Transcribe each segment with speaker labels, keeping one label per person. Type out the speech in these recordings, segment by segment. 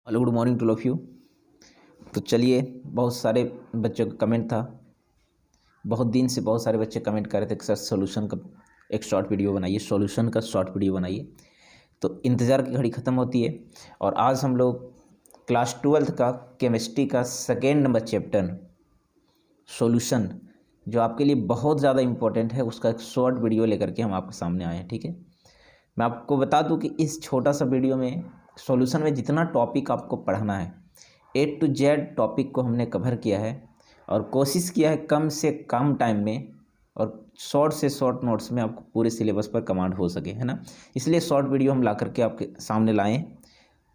Speaker 1: Hello, good morning two of you. तो चलिए, बहुत सारे बच्चों का कमेंट था। बहुत दिन से बहुत सारे बच्चे कमेंट कर रहे थे कि सर सॉल्यूशन का एक शॉर्ट वीडियो बनाइए, सॉल्यूशन का शॉर्ट वीडियो बनाइए। तो इंतज़ार की घड़ी ख़त्म होती है और आज हम लोग क्लास 12th का केमिस्ट्री का सेकेंड नंबर चैप्टर सॉल्यूशन, जो आपके लिए बहुत ज़्यादा इम्पोर्टेंट है, उसका एक शॉर्ट वीडियो लेकर के हम आपके सामने आए हैं। ठीक है, मैं आपको बता दूं कि इस छोटा सा वीडियो में सॉल्यूशन में जितना टॉपिक आपको पढ़ना है A to Z टॉपिक को हमने कवर किया है और कोशिश किया है कम से कम टाइम में और शॉर्ट से शॉर्ट नोट्स में आपको पूरे सिलेबस पर कमांड हो सके, है ना। इसलिए शॉर्ट वीडियो हम ला करके आपके सामने लाएँ।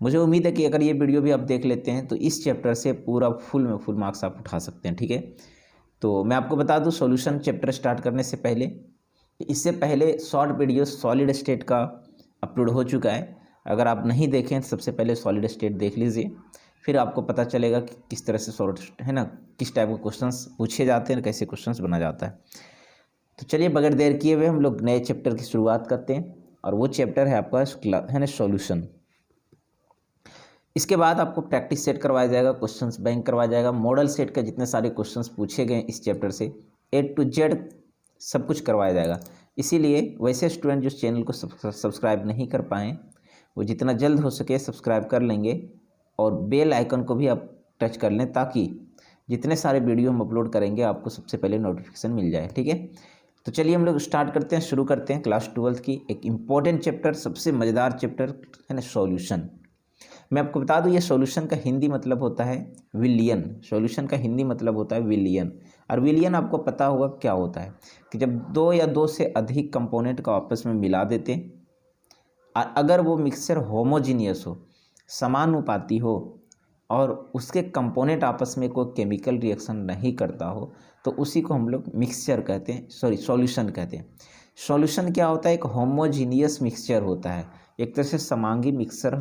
Speaker 1: मुझे उम्मीद है कि अगर ये वीडियो भी आप देख लेते हैं तो इस चैप्टर से पूरा फुल में फुल मार्क्स आप उठा सकते हैं। ठीक है, तो मैं आपको बता दूं सॉल्यूशन चैप्टर स्टार्ट करने से पहले, इससे पहले शॉर्ट वीडियो सॉलिड स्टेट का अपलोड हो चुका है। अगर आप नहीं देखें तो सबसे पहले सॉलिड स्टेट देख लीजिए, फिर आपको पता चलेगा कि किस तरह से सॉल्व, है ना, किस टाइप के क्वेश्चंस पूछे जाते हैं, कैसे क्वेश्चंस बना जाता है। तो चलिए बगैर देर किए हुए हम लोग नए चैप्टर की शुरुआत करते हैं और वो चैप्टर है आपका, है ना, सॉल्यूशन। इसके बाद आपको प्रैक्टिस सेट करवाया जाएगा, क्वेश्चंस बैंक करवाया जाएगा, मॉडल सेट के जितने सारे क्वेश्चंस पूछे गए इस चैप्टर से A to Z सब कुछ करवाया जाएगा। इसीलिए वैसे स्टूडेंट जो चैनल को सब्सक्राइब नहीं कर पाएँ वो जितना जल्द हो सके सब्सक्राइब कर लेंगे और बेल आइकन को भी आप टच कर लें ताकि जितने सारे वीडियो हम अपलोड करेंगे आपको सबसे पहले नोटिफिकेशन मिल जाए। ठीक है, तो चलिए हम लोग स्टार्ट करते हैं, शुरू करते हैं क्लास 12th की एक इम्पॉर्टेंट चैप्टर, सबसे मज़ेदार चैप्टर, है ना, सॉल्यूशन। मैं आपको बता दूं ये सॉल्यूशन का हिंदी मतलब होता है विलियन। सॉल्यूशन का हिंदी मतलब होता है विलियन। और विलियन आपको पता होगा क्या होता है कि जब दो या दो से अधिक कंपोनेंट को आपस में मिला देते और अगर वो मिक्सचर होमोजीनियस हो, समानुपाती हो और उसके कंपोनेंट आपस में कोई केमिकल रिएक्शन नहीं करता हो तो उसी को हम लोग मिक्सचर कहते हैं, सॉल्यूशन कहते हैं। सॉल्यूशन क्या होता है? एक होमोजीनियस मिक्सचर होता है, एक तरह से समांगी मिक्सचर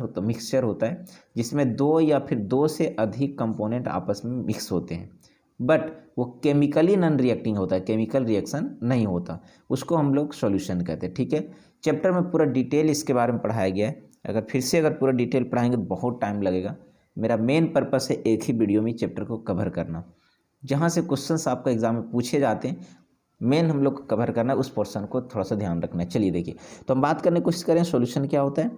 Speaker 1: होता है जिसमें दो या फिर दो से अधिक कंपोनेंट आपस में मिक्स होते हैं, बट वो केमिकली नॉन रिएक्टिंग होता है, केमिकल रिएक्शन नहीं होता, उसको हम लोग सॉल्यूशन कहते हैं। ठीक है, चैप्टर में पूरा डिटेल इसके बारे में पढ़ाया गया है। अगर पूरा डिटेल पढ़ाएंगे तो बहुत टाइम लगेगा। मेरा मेन पर्पस है एक ही वीडियो में चैप्टर को कवर करना, जहाँ से क्वेश्चंस आपका एग्जाम में पूछे जाते हैं मेन हम लोग को कवर करना है, उस पोर्शन को थोड़ा सा ध्यान रखना है। चलिए देखिए, तो हम बात करने की कोशिश करें सॉल्यूशन क्या होता है।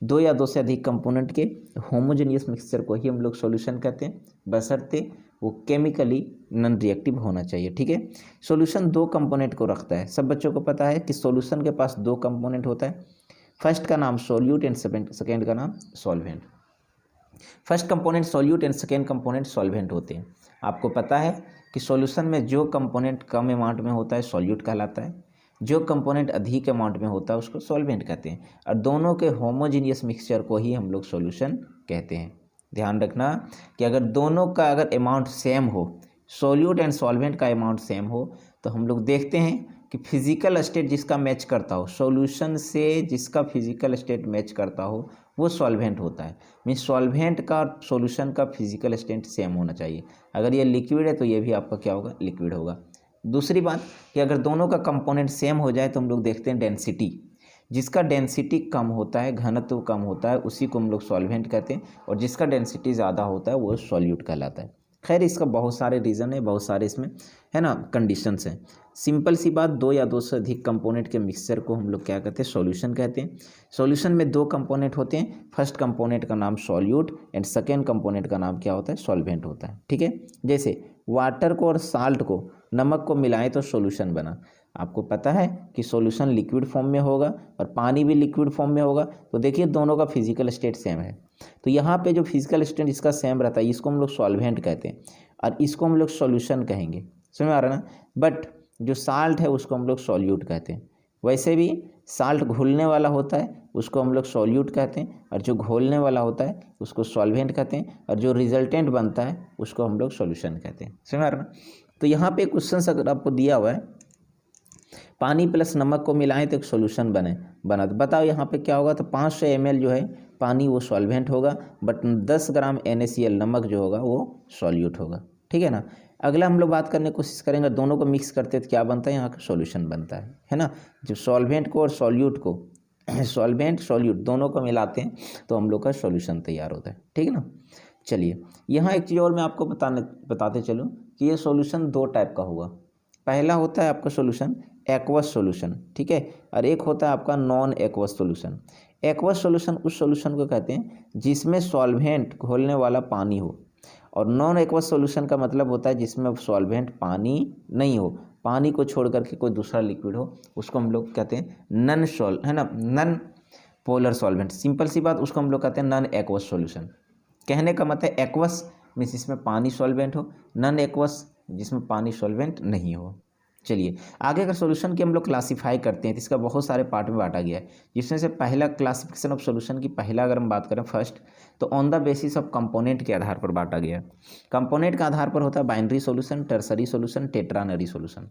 Speaker 1: दो या दो से अधिक कंपोनेंट के होमोजेनियस मिक्सचर को ही हम लोग सॉल्यूशन कहते हैं, बशर्ते वो केमिकली नॉन रिएक्टिव होना चाहिए। ठीक है, सॉल्यूशन दो कंपोनेंट को रखता है। सब बच्चों को पता है कि सॉल्यूशन के पास दो कंपोनेंट होता है, फर्स्ट का नाम सॉल्यूट एंड सेकेंड का नाम solvent. First component solute and second component solvent होते हैं। आपको पता है कि सॉल्यूशन में जो कंपोनेंट कम अमाउंट में होता है सॉल्यूट कहलाता है, जो कंपोनेंट अधिक अमाउंट में होता है उसको सॉल्वेंट कहते हैं, और दोनों के होमोजीनियस मिक्सचर को ही हम लोग सॉल्यूशन कहते हैं। ध्यान रखना कि अगर दोनों का अगर अमाउंट सेम हो, सॉल्यूट एंड सॉल्वेंट का अमाउंट सेम हो, तो हम लोग देखते हैं कि फिजिकल स्टेट जिसका मैच करता हो, सॉल्यूशन से जिसका फिजिकल स्टेट मैच करता हो वो सॉल्वेंट होता है। मीन्स सॉल्वेंट का और सॉल्यूशन का फिजिकल स्टेट सेम होना चाहिए। अगर ये लिक्विड है तो ये भी आपका क्या होगा? लिक्विड होगा। दूसरी बात कि अगर दोनों का कंपोनेंट सेम हो जाए तो हम लोग देखते हैं डेंसिटी, जिसका डेंसिटी कम होता है, घनत्व कम होता है, उसी को हम लोग सॉल्वेंट कहते हैं, और जिसका डेंसिटी ज़्यादा होता है वो सॉल्यूट कहलाता है। खैर इसका बहुत सारे रीज़न है, बहुत सारे इसमें, है ना, कंडीशंस हैं। सिंपल सी बात, दो या दो से अधिक कंपोनेंट के मिक्सचर को हम लोग क्या कहते हैं? सॉल्यूशन कहते हैं। सॉल्यूशन में दो कंपोनेंट होते हैं, फर्स्ट कंपोनेंट का नाम सॉल्यूट एंड सेकेंड कंपोनेंट का नाम क्या होता है? सॉल्वेंट होता है। ठीक है, जैसे वाटर को और साल्ट को, नमक को मिलाएं तो सॉल्यूशन बना। आपको पता है कि सॉल्यूशन लिक्विड फॉर्म में होगा और पानी भी लिक्विड फॉर्म में होगा, तो देखिए दोनों का फिजिकल स्टेट सेम है। तो यहाँ पे जो फिजिकल स्टेट इसका सेम रहता है इसको हम लोग सॉल्वेंट कहते हैं और इसको हम लोग सॉल्यूशन कहेंगे। समझ में आ रहा है ना? बट जो साल्ट है उसको हम लोग सॉल्यूट कहते हैं। वैसे भी साल्ट घुलने वाला होता है उसको हम लोग सॉल्यूट कहते हैं, और जो घोलने वाला होता है उसको सॉल्वेंट कहते हैं, और जो रिजल्टेंट बनता है उसको हम लोग सॉल्यूशन कहते हैं। समझ में आ रहा है ना? तो यहाँ पे क्वेश्चन अगर आपको दिया हुआ है, पानी प्लस नमक को मिलाएं तो एक सॉल्यूशन बना, तो बताओ यहाँ पे क्या होगा? तो 500 ml जो है पानी वो सॉल्वेंट होगा, बट 10 ग्राम NaCl नमक जो होगा वो सॉल्यूट होगा। ठीक है ना? अगला हम लोग बात करने की कोशिश करेंगे, दोनों को मिक्स करते तो क्या बनता है? यहाँ का सॉल्यूशन बनता है ना। जब सॉल्वेंट को और सॉल्यूट को सॉल्वेंट सॉल्यूट दोनों को मिलाते हैं तो हम लोग का सॉल्यूशन तैयार होता है, ठीक है ना। चलिए यहाँ एक चीज़ और मैं आपको बताते चलूँ कि ये सॉल्यूशन दो टाइप का होगा। पहला होता है आपका सॉल्यूशन एक्वस सॉल्यूशन, ठीक है, और एक होता है आपका non aqueous solution. Aqueous solution उस सॉल्यूशन को कहते हैं जिसमें सॉल्वेंट घोलने वाला पानी हो, और नॉन एक्वस सॉल्यूशन का मतलब होता है जिसमें सॉल्वेंट पानी नहीं हो, पानी को छोड़ करके कोई दूसरा लिक्विड हो, उसको हम लोग कहते हैं नन पोलर सॉल्वेंट। सिंपल सी बात, उसको हम लोग कहते हैं नॉन एक्वस सॉल्यूशन। कहने का मतलब एक्वस मीन्स जिसमें पानी सॉल्वेंट हो, नॉन एक्वस जिसमें पानी सॉल्वेंट नहीं हो। चलिए आगे अगर सॉल्यूशन की हम लोग क्लासीफाई करते हैं तो इसका बहुत सारे पार्ट में बांटा गया है, जिसमें से पहला क्लासिफिकेशन ऑफ सॉल्यूशन की पहला अगर हम बात करें फर्स्ट, तो on the basis of component के आधार पर बांटा गया है। कंपोनेंट के आधार पर होता है binary solution, tertiary solution, tetranary solution.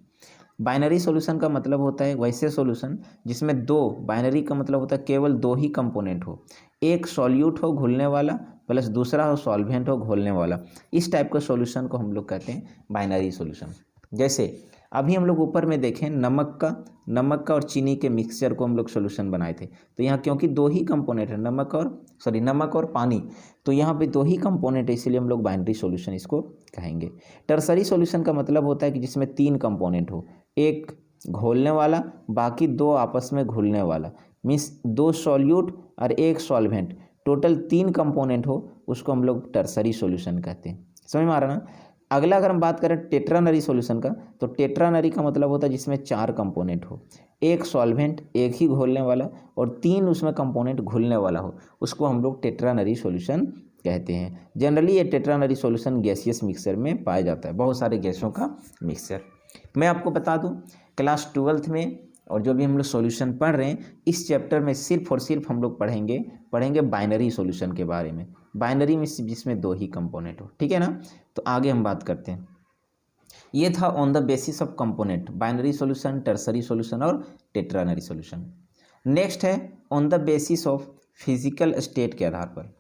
Speaker 1: Binary solution का मतलब होता है वैसे सॉल्यूशन जिसमें दो, बाइनरी का मतलब होता है केवल दो ही कंपोनेंट हो, एक सॉल्यूट हो घुलने वाला प्लस दूसरा हो सॉल्वेंट हो घोलने वाला। इस टाइप का सॉल्यूशन को हम लोग कहते हैं बाइनरी सॉल्यूशन। जैसे अभी हम लोग ऊपर में देखें नमक का और चीनी के मिक्सचर को हम लोग सॉल्यूशन बनाए थे, तो यहाँ क्योंकि दो ही कंपोनेंट है नमक और पानी, तो यहाँ पे दो ही कंपोनेंट है, इसीलिए हम लोग बाइनरी सॉल्यूशन इसको कहेंगे। टर्सरी सॉल्यूशन का मतलब होता है कि जिसमें तीन कंपोनेंट हो, एक घोलने वाला बाकी दो आपस में घुलने वाला, मीन्स दो सॉल्यूट और एक सॉल्वेंट, टोटल तीन कंपोनेंट हो, उसको हम लोग टर्सरी सॉल्यूशन कहते हैं। समझ में आ रहा ना। अगला अगर हम बात करें टेट्रानरी सॉल्यूशन का, तो टेट्रानरी का मतलब होता है जिसमें चार कंपोनेंट हो, एक सॉल्वेंट एक ही घोलने वाला और तीन उसमें कंपोनेंट घुलने वाला हो, उसको हम लोग टेट्रानरी सॉल्यूशन कहते हैं। जनरली ये टेट्रानरी सॉल्यूशन गैसियस मिक्सचर में पाया जाता है, बहुत सारे गैसों का मिक्सचर। मैं आपको बता दूं क्लास 12th में और जो भी हम लोग सॉल्यूशन पढ़ रहे हैं इस चैप्टर में सिर्फ और सिर्फ हम लोग पढ़ेंगे बाइनरी सॉल्यूशन के बारे में, बाइनरी में जिसमें दो ही कंपोनेंट हो, ठीक है ना। तो आगे हम बात करते हैं, ये था on the basis of component, binary solution, tertiary solution और टेट्रानरी सॉल्यूशन। नेक्स्ट है on the basis of physical state के आधार पर,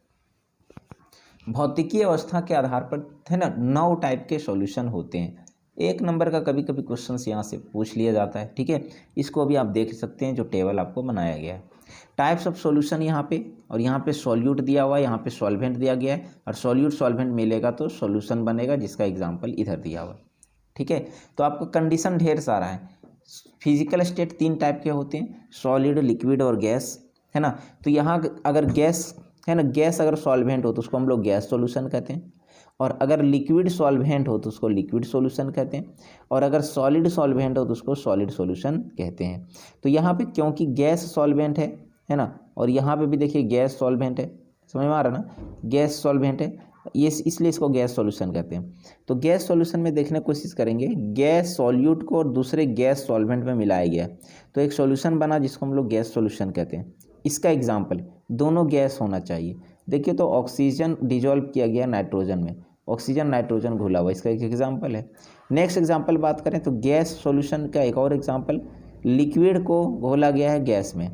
Speaker 1: भौतिकीय अवस्था के आधार पर, है ना, 9 टाइप के सॉल्यूशन होते हैं। एक नंबर का कभी कभी क्वेश्चन यहाँ से पूछ लिया जाता है, ठीक है, इसको भी आप देख सकते हैं जो टेबल आपको बनाया गया है। टाइप्स ऑफ सॉल्यूशन यहाँ पे, और यहाँ पे सॉल्यूट दिया हुआ है, यहाँ पे सॉल्वेंट दिया गया है, और सॉल्यूट सॉल्वेंट मिलेगा तो सॉल्यूशन बनेगा, जिसका एग्जाम्पल इधर दिया हुआ है, ठीक है। तो आपको कंडीशन ढेर सारा है। फिजिकल स्टेट 3 टाइप के होते हैं, सॉलिड, लिक्विड और गैस, है ना। तो यहाँ अगर गैस है ना, गैस अगर सॉल्वेंट हो तो उसको हम लोग गैस सॉल्यूशन कहते हैं, और अगर लिक्विड सॉल्वेंट हो तो उसको लिक्विड सॉल्यूशन कहते हैं, और अगर सॉलिड सॉल्वेंट हो तो उसको सॉलिड सॉल्यूशन कहते हैं। तो यहाँ पे क्योंकि गैस सॉल्वेंट है ना, और यहाँ पे भी देखिए गैस सॉल्वेंट है, समझ में आ रहा ना, गैस सॉल्वेंट है, ये इसलिए इसको गैस सॉल्यूशन कहते हैं। तो गैस सॉल्यूशन में देखने की कोशिश करेंगे, गैस सॉल्यूट को और दूसरे गैस सॉल्वेंट में मिलाया गया तो एक सॉल्यूशन बना जिसको हम लोग गैस सॉल्यूशन कहते हैं। इसका एग्जाम्पल, दोनों गैस होना चाहिए। देखिए तो ऑक्सीजन डिजॉल्व किया गया नाइट्रोजन में, ऑक्सीजन नाइट्रोजन घुला हुआ, इसका एक एग्जाम्पल है। नेक्स्ट एग्जाम्पल बात करें तो गैस सॉल्यूशन का एक और एग्जाम्पल, लिक्विड को घोला गया है गैस में,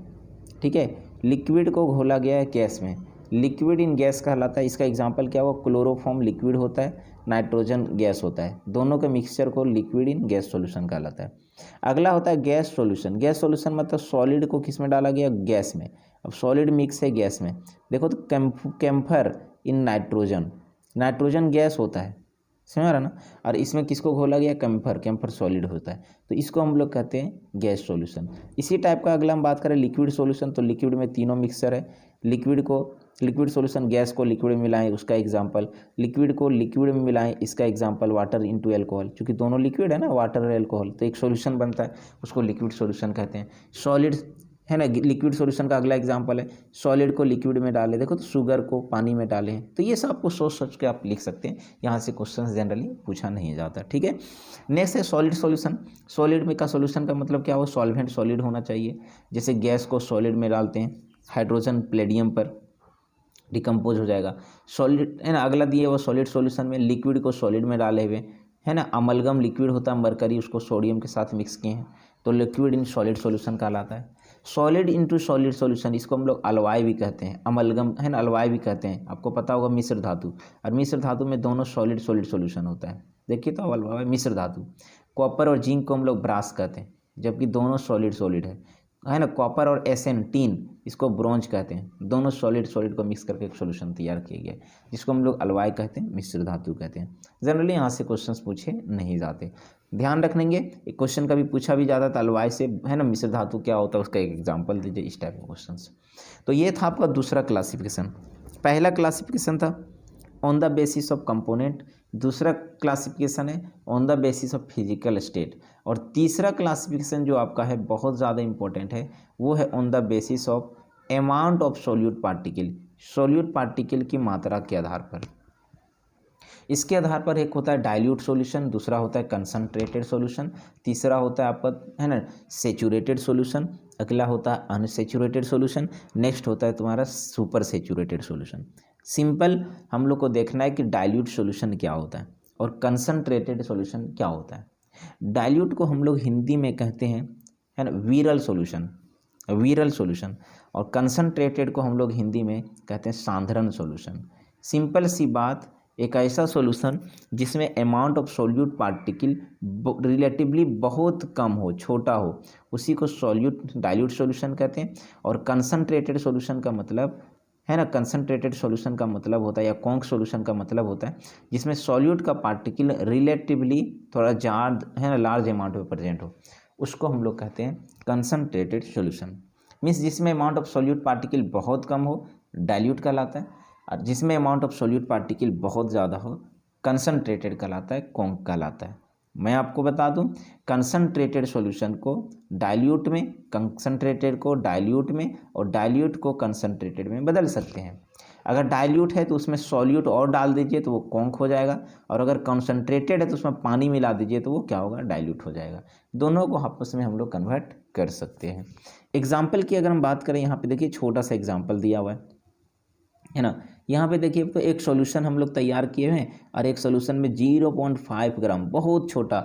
Speaker 1: ठीक है, लिक्विड को घोला गया है गैस में, लिक्विड इन गैस कहलाता है। इसका एग्जाम्पल क्या हुआ, क्लोरोफॉर्म लिक्विड होता है, नाइट्रोजन गैस होता है, दोनों के मिक्सचर को लिक्विड इन गैस सॉल्यूशन कहलाता है। अगला होता है गैस सॉल्यूशन। गैस सॉल्यूशन मतलब सॉलिड को किस में डाला गया, गैस में। अब सॉलिड मिक्स है गैस में, देखो तो camphor in nitrogen, nitrogen gas होता है, समझ रहा ना, और इसमें किसको घोला गया, कैम्फर सॉलिड होता है, तो इसको हम लोग कहते हैं गैस सॉल्यूशन। इसी टाइप का अगला हम बात करें लिक्विड सॉल्यूशन, तो लिक्विड में तीनों मिक्सचर है, लिक्विड सॉल्यूशन, गैस को लिक्विड में मिलाएं, उसका एग्जांपल, लिक्विड को लिक्विड में मिलाएं, इसका एग्जांपल वाटर इनटू अल्कोहल, क्योंकि दोनों लिक्विड है ना, वाटर और अल्कोहल, तो एक सॉल्यूशन बनता है, उसको लिक्विड सॉल्यूशन कहते हैं। सॉलिड है ना, लिक्विड सॉल्यूशन का अगला एग्जांपल है, सॉलिड को लिक्विड में डालें, देखो तो शुगर को पानी में डालें, तो ये सब आपको सोच के आप लिख सकते हैं, यहाँ से क्वेश्चन जनरली पूछा नहीं जाता, ठीक है। नेक्स्ट है सॉलिड सॉल्यूशन। सॉलिड में का सॉल्यूशन का मतलब क्या हो, सॉल्वेंट सॉलिड होना चाहिए, जैसे गैस को सॉलिड में डालते हैं, हाइड्रोजन प्लेडियम पर डिकम्पोज हो जाएगा, सॉलिड है ना। अगला दिए वो सॉलिड सॉल्यूशन में लिक्विड को सॉलिड में डाले हुए, है ना, अमलगम लिक्विड होता है मरकरी, उसको सोडियम के साथ मिक्स किए हैं, तो लिक्विड इन सॉलिड सॉल्यूशन कहलाता है। सॉलिड इनटू सॉलिड सॉल्यूशन, इसको हम लोग अलवाई भी कहते हैं, अमलगम है ना, अलवाई भी कहते हैं। आपको पता होगा मिश्र धातु, और मिश्र धातु में दोनों सॉलिड सॉल्यूशन होता है, देखिए तो अलवाई मिश्र धातु। कॉपर और जिंक को हम लोग ब्रास कहते हैं, जबकि दोनों सॉलिड है। है ना, कॉपर और SN टीन, इसको ब्रोंज कहते हैं। दोनों सॉलिड को मिक्स करके एक सॉल्यूशन तैयार किया गया है, जिसको हम लोग अलॉय कहते हैं, मिश्र धातु कहते हैं। जनरली यहाँ से क्वेश्चंस पूछे नहीं जाते, ध्यान रखेंगे। एक क्वेश्चन कभी पूछा भी जाता था अलॉय से, है ना, मिश्र धातु क्या होता है उसका एक एग्जाम्पल दीजिए, इस टाइप के क्वेश्चन। तो ये था आपका दूसरा क्लासिफिकेशन। पहला क्लासिफिकेशन था on the basis of component, दूसरा क्लासिफिकेशन है on the basis of physical state, और तीसरा क्लासिफिकेशन जो आपका है बहुत ज़्यादा इंपॉर्टेंट है, वो है on the basis of amount of solute particle, solute particle की मात्रा के आधार पर। इसके आधार पर एक होता है डाइल्यूट सॉल्यूशन, दूसरा होता है कंसंट्रेटेड सॉल्यूशन, तीसरा होता है आपका, है ना, सेचुरेटेड सॉल्यूशन, अगला होता है अनसेचुरेटेड सॉल्यूशन, नेक्स्ट होता है तुम्हारा सुपर सेचुरेटेड सॉल्यूशन। सिंपल हम लोग को देखना है कि डाइल्यूट सॉल्यूशन क्या होता है और कंसंट्रेटेड सॉल्यूशन क्या होता है। डाइल्यूट को हम लोग हिंदी में कहते हैं, है ना, विरल सॉल्यूशन, विरल सॉल्यूशन, और कंसंट्रेटेड को हम लोग हिंदी में कहते हैं सांद्रण सॉल्यूशन। सिंपल सी बात, एक ऐसा सॉल्यूशन जिसमें amount of solute particle relatively बहुत कम हो, छोटा हो, उसी को डाइल्यूट सॉल्यूशन कहते हैं। और कंसंट्रेटेड सॉल्यूशन का मतलब, है ना, कंसंट्रेटेड सॉल्यूशन का मतलब होता है, या कॉन्क सॉल्यूशन का मतलब होता है जिसमें सॉल्यूट का पार्टिकल रिलेटिवली थोड़ा ज़्यादा, है ना, लार्ज अमाउंट में प्रेजेंट हो, उसको हम लोग कहते हैं कंसंट्रेटेड सॉल्यूशन। मीन्स जिसमें अमाउंट ऑफ सॉल्यूट पार्टिकल बहुत कम हो, डाइल्यूट कहलाता है, और जिसमें अमाउंट ऑफ सॉल्यूट पार्टिकल बहुत ज़्यादा हो, कंसंट्रेटेड कहलाता है, कॉन्क कहलाता है। मैं आपको बता दूं, कंसंट्रेटेड सॉल्यूशन को डाइल्यूट में, कंसंट्रेटेड को डाइल्यूट में, और डाइल्यूट को कंसंट्रेटेड में बदल सकते हैं। अगर डाइल्यूट है तो उसमें सॉल्यूट और डाल दीजिए तो वो कॉन्क हो जाएगा, और अगर कंसंट्रेटेड है तो उसमें पानी मिला दीजिए तो वो क्या होगा, डाइल्यूट हो जाएगा। दोनों को आपस में हम लोग कन्वर्ट कर सकते हैं। एग्जाम्पल की अगर हम बात करें, यहाँ पे देखिए छोटा सा एग्जाम्पल दिया हुआ है ना, यहाँ पे देखिए तो एक सॉल्यूशन हम लोग तैयार किए हुए हैं, और एक सॉल्यूशन में 0.5 ग्राम बहुत छोटा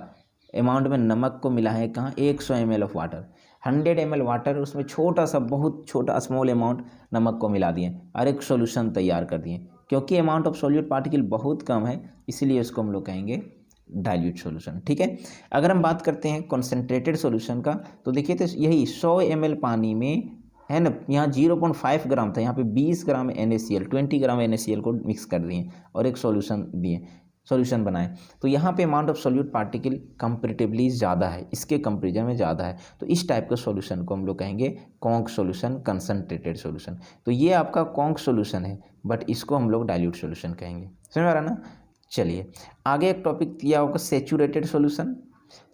Speaker 1: अमाउंट में नमक को मिला है, कहाँ, 100 ml of water, 100 ml water, उसमें छोटा सा, बहुत छोटा स्मॉल अमाउंट नमक को मिला दिए और एक सॉल्यूशन तैयार कर दिए। क्योंकि अमाउंट ऑफ सोल्यूट पार्टिकल बहुत कम है, इसीलिए इसको हम लोग कहेंगे डाइल्यूट सॉल्यूशन। ठीक है। अगर हम बात करते हैं कॉन्सेंट्रेटेड सॉल्यूशन का, तो देखिए तो यही 100 ml पानी में, है ना, यहाँ 0.5 ग्राम था, यहाँ पे 20 ग्राम NaCl, 20 ग्राम NaCl को मिक्स कर दिए और एक सॉल्यूशन दिए, सॉल्यूशन बनाए। तो यहाँ पे amount of solute particle comparatively ज़्यादा है, इसके कंपेरिजन में ज़्यादा है, तो इस टाइप के सॉल्यूशन को हम लोग कहेंगे कॉन्क सॉल्यूशन, कंसंट्रेटेड सॉल्यूशन। तो ये आपका कॉन्क सॉल्यूशन है, बट इसको हम लोग डाइल्यूट सॉल्यूशन कहेंगे। समझ में आ रहा ना। चलिए आगे एक टॉपिक दिया होगा सेचुरेटेड सॉल्यूशन।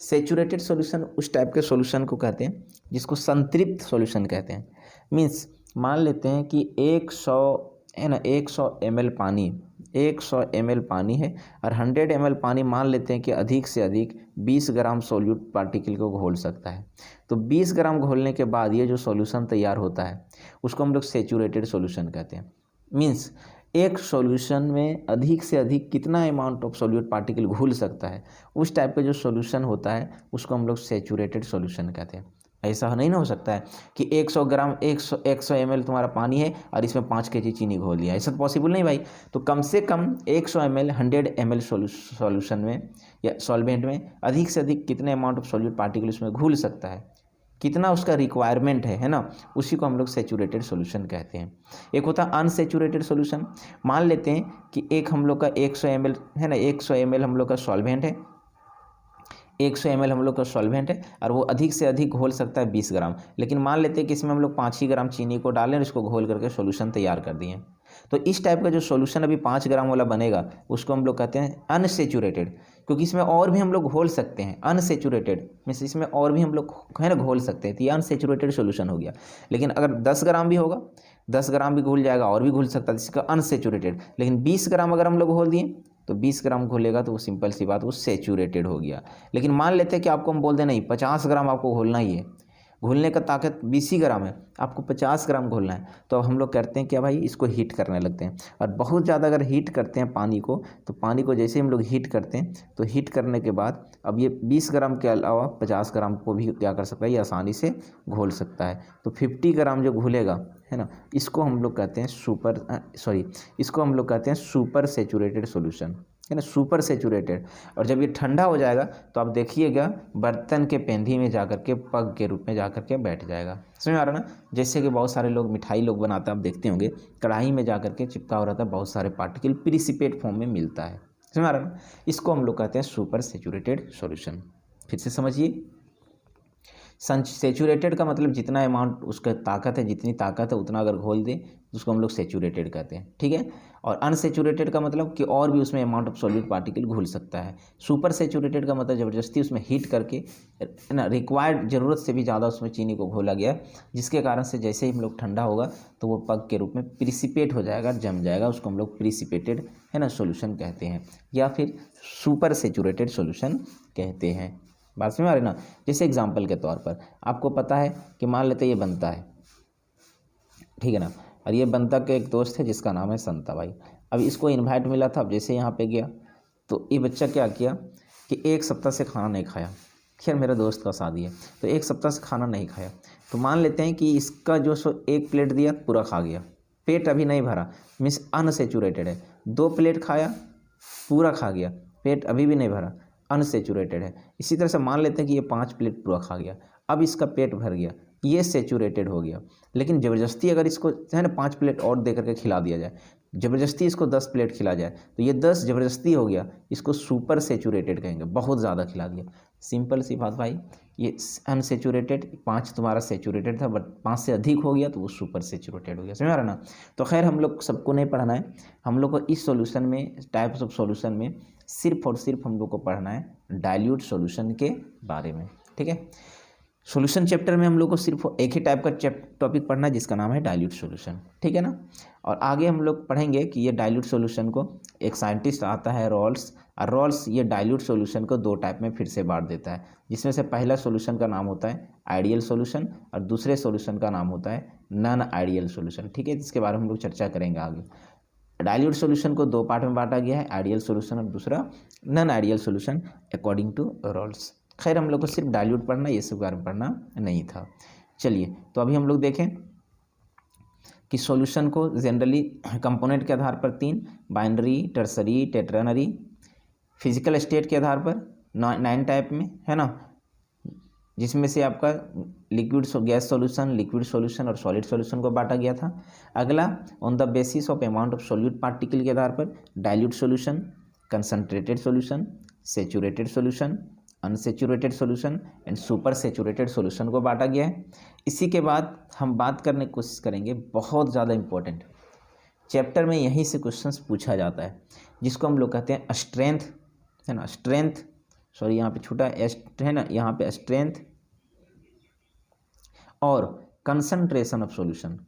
Speaker 1: सेचुरेटेड सॉल्यूशन उस टाइप के सॉल्यूशन को कहते हैं जिसको संतृप्त सॉल्यूशन कहते हैं। मीन्स मान लेते हैं कि 100 है ना, 100 ml पानी, 100 ml पानी है, और 100 ml पानी मान लेते हैं कि अधिक से अधिक 20 ग्राम सोल्यूट पार्टिकल को घोल सकता है। तो 20 ग्राम घोलने के बाद ये जो सॉल्यूशन तैयार होता है उसको हम लोग सेचुरेटेड सॉल्यूशन कहते हैं। मीन्स एक सॉल्यूशन में अधिक से अधिक कितना अमाउंट ऑफ सोल्यूट पार्टिकल घुल सकता है, उस टाइप का जो सॉल्यूशन होता है उसको हम लोग सेचुरेटेड सॉल्यूशन कहते हैं। ऐसा नहीं ना हो सकता है कि 100 ग्राम 100 ml तुम्हारा पानी है और इसमें 5 kg चीनी घोल दिया, ऐसा तो पॉसिबल नहीं भाई। तो कम से कम 100 ml 100 ml सॉल्यूशन में या सॉल्वेंट में अधिक से अधिक कितने अमाउंट ऑफ सोल्यूट पार्टिकल उसमें घुल सकता है, कितना उसका रिक्वायरमेंट है ना, उसी को हम लोग सेचुरेटेड सॉल्यूशन कहते हैं। एक होता है अनसेचुरेटेड सॉल्यूशन। मान लेते हैं कि एक हम लोग का 100 ml है ना, 100 ml हम लोग का सॉल्वेंट है, 100 ml हम लोग का सॉल्वेंट है, और वो अधिक से अधिक घोल सकता है 20 ग्राम। लेकिन मान लेते हैं कि इसमें हम लोग 5 ही ग्राम चीनी को डालें और इसको घोल करके सॉल्यूशन तैयार कर दिए। तो इस टाइप का जो सॉल्यूशन अभी 5 ग्राम वाला बनेगा उसको हम लोग कहते हैं अनसेचुरेटेड, क्योंकि इसमें और भी हम लोग घोल सकते हैं। अनसेचुरेटेड मीन्स इसमें और भी हम लोग है ना घोल सकते हैं, तो ये अनसेचुरेटेड सॉल्यूशन हो गया। लेकिन अगर 10 ग्राम भी होगा, 10 ग्राम भी घुल जाएगा, और भी घुल सकता है, इसका अनसेचुरेटेड। लेकिन 20 ग्राम अगर हम लोग घोल दिए तो 20 ग्राम घोलेगा तो वो सिंपल सी बात वो सेचुरेटेड हो गया। लेकिन मान लेते हैं कि आपको हम बोल दें नहीं 50 ग्राम आपको घोलना ही है, घोलने का ताकत 20 ही ग्राम है, आपको 50 ग्राम घोलना है, तो अब हम लोग करते हैं क्या भाई, इसको हीट करने लगते हैं। और बहुत ज़्यादा अगर हीट करते हैं पानी को, तो पानी को जैसे हम लोग हीट करते हैं तो हीट करने के बाद अब ये 20 ग्राम के अलावा 50 ग्राम को भी क्या कर सकता है, ये आसानी से घोल सकता है। तो 50 ग्राम जो घुलेगा है ना, इसको हम लोग कहते हैं इसको हम लोग कहते हैं सुपर सेचुरेटेड सॉल्यूशन। है ना, सुपर सेचूरेटेड। और जब ये ठंडा हो जाएगा तो आप देखिएगा बर्तन के पेंधी में जाकर के पग के रूप में जाकर के बैठ जाएगा। समझ में आ रहा ना, जैसे कि बहुत सारे लोग मिठाई लोग बनाते हैं, आप देखते होंगे कढ़ाई में जाकर के चिपका हो रहता है, बहुत सारे पार्टिकल प्रिसिपेट फॉर्म में मिलता है। समझ में आ रहा ना, इसको हम लोग कहते हैं सुपर सेचूरेटेड सॉल्यूशन। फिर से समझिए, सेचूरेटेड का मतलब जितना अमाउंट उसका ताकत है, जितनी ताकत है उतना अगर घोल दे तो उसको हम लोग सेचूरेटेड कहते हैं, ठीक है। और अनसेचूरेटेड का मतलब कि और भी उसमें अमाउंट ऑफ सॉल्यूट पार्टिकल घुल सकता है। सुपर सेचूरेटेड का मतलब ज़बरदस्ती उसमें हीट करके ना रिक्वायर्ड ज़रूरत से भी ज़्यादा उसमें चीनी को घोला गया, जिसके कारण से जैसे ही हम लोग ठंडा होगा तो वो पग के रूप में प्रिसिपेट हो जाएगा, जम जाएगा, उसको हम लोग प्रिसिपेटेड है ना सॉल्यूशन कहते हैं, या फिर सुपर सेचूरेटेड सॉल्यूशन कहते हैं। बात समझ में आ रही ना। जैसे एग्जांपल के तौर पर आपको पता है कि मान लेते ये बनता है, ठीक है ना, और ये बनता के एक दोस्त है जिसका नाम है संता भाई। अब इसको इनवाइट मिला था, अब जैसे यहाँ पे गया तो ये बच्चा क्या किया कि एक सप्ताह से खाना नहीं खाया। खैर मेरे दोस्त का शादी है तो एक सप्ताह से खाना नहीं खाया, तो मान लेते हैं कि इसका जो एक प्लेट दिया पूरा खा गया, पेट अभी नहीं भरा, मीन्स अनसेचूरेटेड है। 2 प्लेट खाया पूरा खा गया, पेट अभी भी नहीं भरा, अनसेचूरेटेड है। इसी तरह से मान लेते हैं कि ये 5 प्लेट पूरा खा गया, अब इसका पेट भर गया, ये सेचूरेटेड हो गया। लेकिन ज़बरदस्ती अगर इसको है ना 5 प्लेट और दे करके खिला दिया जाए, ज़बरदस्ती इसको 10 प्लेट खिला जाए तो ये 10 ज़बरदस्ती हो गया, इसको सुपर सेचूरेटेड कहेंगे, बहुत ज़्यादा खिला दिया। सिंपल सी बात भाई, ये अनसेचूरेटेड, 5 तुम्हारा सेचूरेटेड था बट 5 से अधिक हो गया तो वो सुपर सेचूरेटेड हो गया। समझ आ रहा ना। तो खैर हम लोग सबको नहीं पढ़ना है, हम लोग को इस सॉल्यूशन में, टाइप्स ऑफ सॉल्यूशन में सिर्फ और सिर्फ हम लोग को पढ़ना है डाइल्यूट सॉल्यूशन के बारे में, ठीक है। सॉल्यूशन चैप्टर में हम लोग को सिर्फ एक ही टाइप का टॉपिक पढ़ना है जिसका नाम है डाइल्यूट सॉल्यूशन, ठीक है ना। और आगे हम लोग पढ़ेंगे कि ये डाइल्यूट सॉल्यूशन को एक साइंटिस्ट आता है रॉल्स, और रॉल्स ये डाइल्यूट सॉल्यूशन को 2 टाइप में फिर से बांट देता है, जिसमें से पहला सॉल्यूशन का नाम होता है आइडियल सॉल्यूशन और दूसरे सॉल्यूशन का नाम होता है नॉन आइडियल सॉल्यूशन, ठीक है। जिसके बारे में हम लोग चर्चा करेंगे आगे। डाइल्यूट सॉल्यूशन को 2 पार्ट में बांटा गया है, आइडियल सॉल्यूशन और दूसरा non ideal solution according to Raoult's. खैर हम लोग को सिर्फ डाइल्यूट पढ़ना, ये सब बारे में पढ़ना नहीं था। चलिए तो अभी हम लोग देखें कि सॉल्यूशन को जनरली कंपोनेंट के आधार पर 3, बाइनरी, टर्सरी, टेट्रानरी, फिजिकल स्टेट के आधार पर 9 टाइप में, है ना, जिसमें से आपका liquid gas solution, liquid solution और सॉलिड सॉल्यूशन को बांटा गया था। अगला on the basis of amount of solute particle के आधार पर dilute solution, concentrated solution, saturated solution, unsaturated solution and super saturated solution को बांटा गया है। इसी के बाद हम बात करने की कोशिश करेंगे, बहुत ज़्यादा इंपॉर्टेंट चैप्टर में यहीं से क्वेश्चंस पूछा जाता है, जिसको हम लोग कहते हैं स्ट्रेंथ, है ना, स्ट्रेंथ, सॉरी यहाँ पे छूटा है ना, यहाँ पे स्ट्रेंथ और concentration of solution.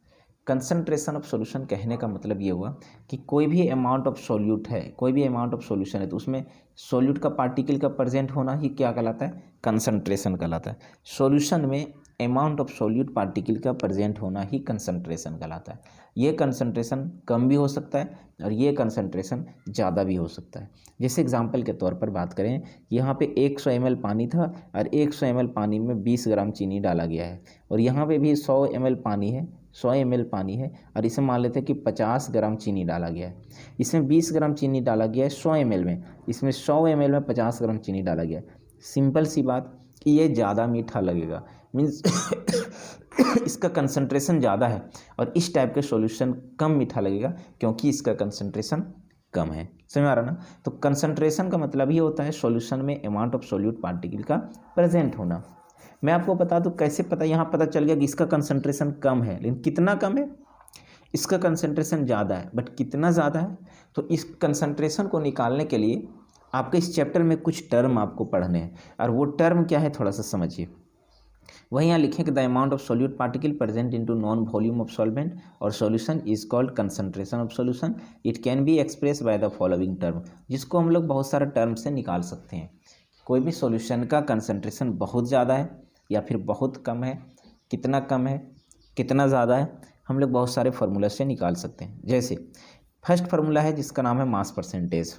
Speaker 1: Concentration of solution कहने का मतलब ये हुआ कि कोई भी अमाउंट ऑफ सॉल्यूट है, कोई भी अमाउंट ऑफ सॉल्यूशन है तो उसमें सॉल्यूट का पार्टिकल का प्रेजेंट होना ही क्या कहलाता है, कंसंट्रेशन कहलाता है। सॉल्यूशन में अमाउंट ऑफ सॉल्यूट पार्टिकल का प्रेजेंट होना ही कंसंट्रेशन कहलाता है। ये कंसंट्रेशन कम भी हो सकता है और ये कंसंट्रेशन ज़्यादा भी हो सकता है। जैसे एग्जांपल के तौर पर बात करें, यहाँ पे 100 ml पानी था और 100 ml पानी में 20 ग्राम चीनी डाला गया है, और यहाँ पे भी 100 ml पानी है, 100 ml पानी है और इसे मान लेते हैं कि 50 ग्राम चीनी डाला गया है। इसमें 20 ग्राम चीनी डाला गया है 100 ml में, इसमें 100 ml में 50 ग्राम चीनी डाला गया है। सिंपल सी बात कि ये ज़्यादा मीठा लगेगा, मीन्स इसका कंसंट्रेशन ज़्यादा है, और इस टाइप के सॉल्यूशन कम मीठा लगेगा क्योंकि इसका कंसंट्रेशन कम है। समझ आ रहा ना। तो कंसंट्रेशन का मतलब ये होता है सॉल्यूशन में अमाउंट ऑफ सॉल्यूट पार्टिकल का प्रेजेंट होना। मैं आपको बता दूं कैसे पता, यहाँ पता चल गया कि इसका कंसंट्रेशन कम है, लेकिन कितना कम है, इसका कंसंट्रेशन ज़्यादा है, बट कितना ज़्यादा है। तो इस कंसंट्रेशन को निकालने के लिए आपके इस चैप्टर में कुछ टर्म आपको पढ़ने हैं, और वो टर्म क्या है थोड़ा सा समझिए। वही यहाँ लिखें कि the amount of solute particle present into non volume of solvent और solution is called concentration of solution. It can be express by the following term, जिसको हम लोग बहुत सारे टर्म से निकाल सकते हैं। कोई भी सॉल्यूशन का कंसंट्रेशन बहुत ज़्यादा है या फिर बहुत कम है, कितना कम है, कितना ज़्यादा है, हम लोग बहुत सारे फार्मूला से निकाल सकते हैं। जैसे फर्स्ट फार्मूला है जिसका नाम है मास परसेंटेज।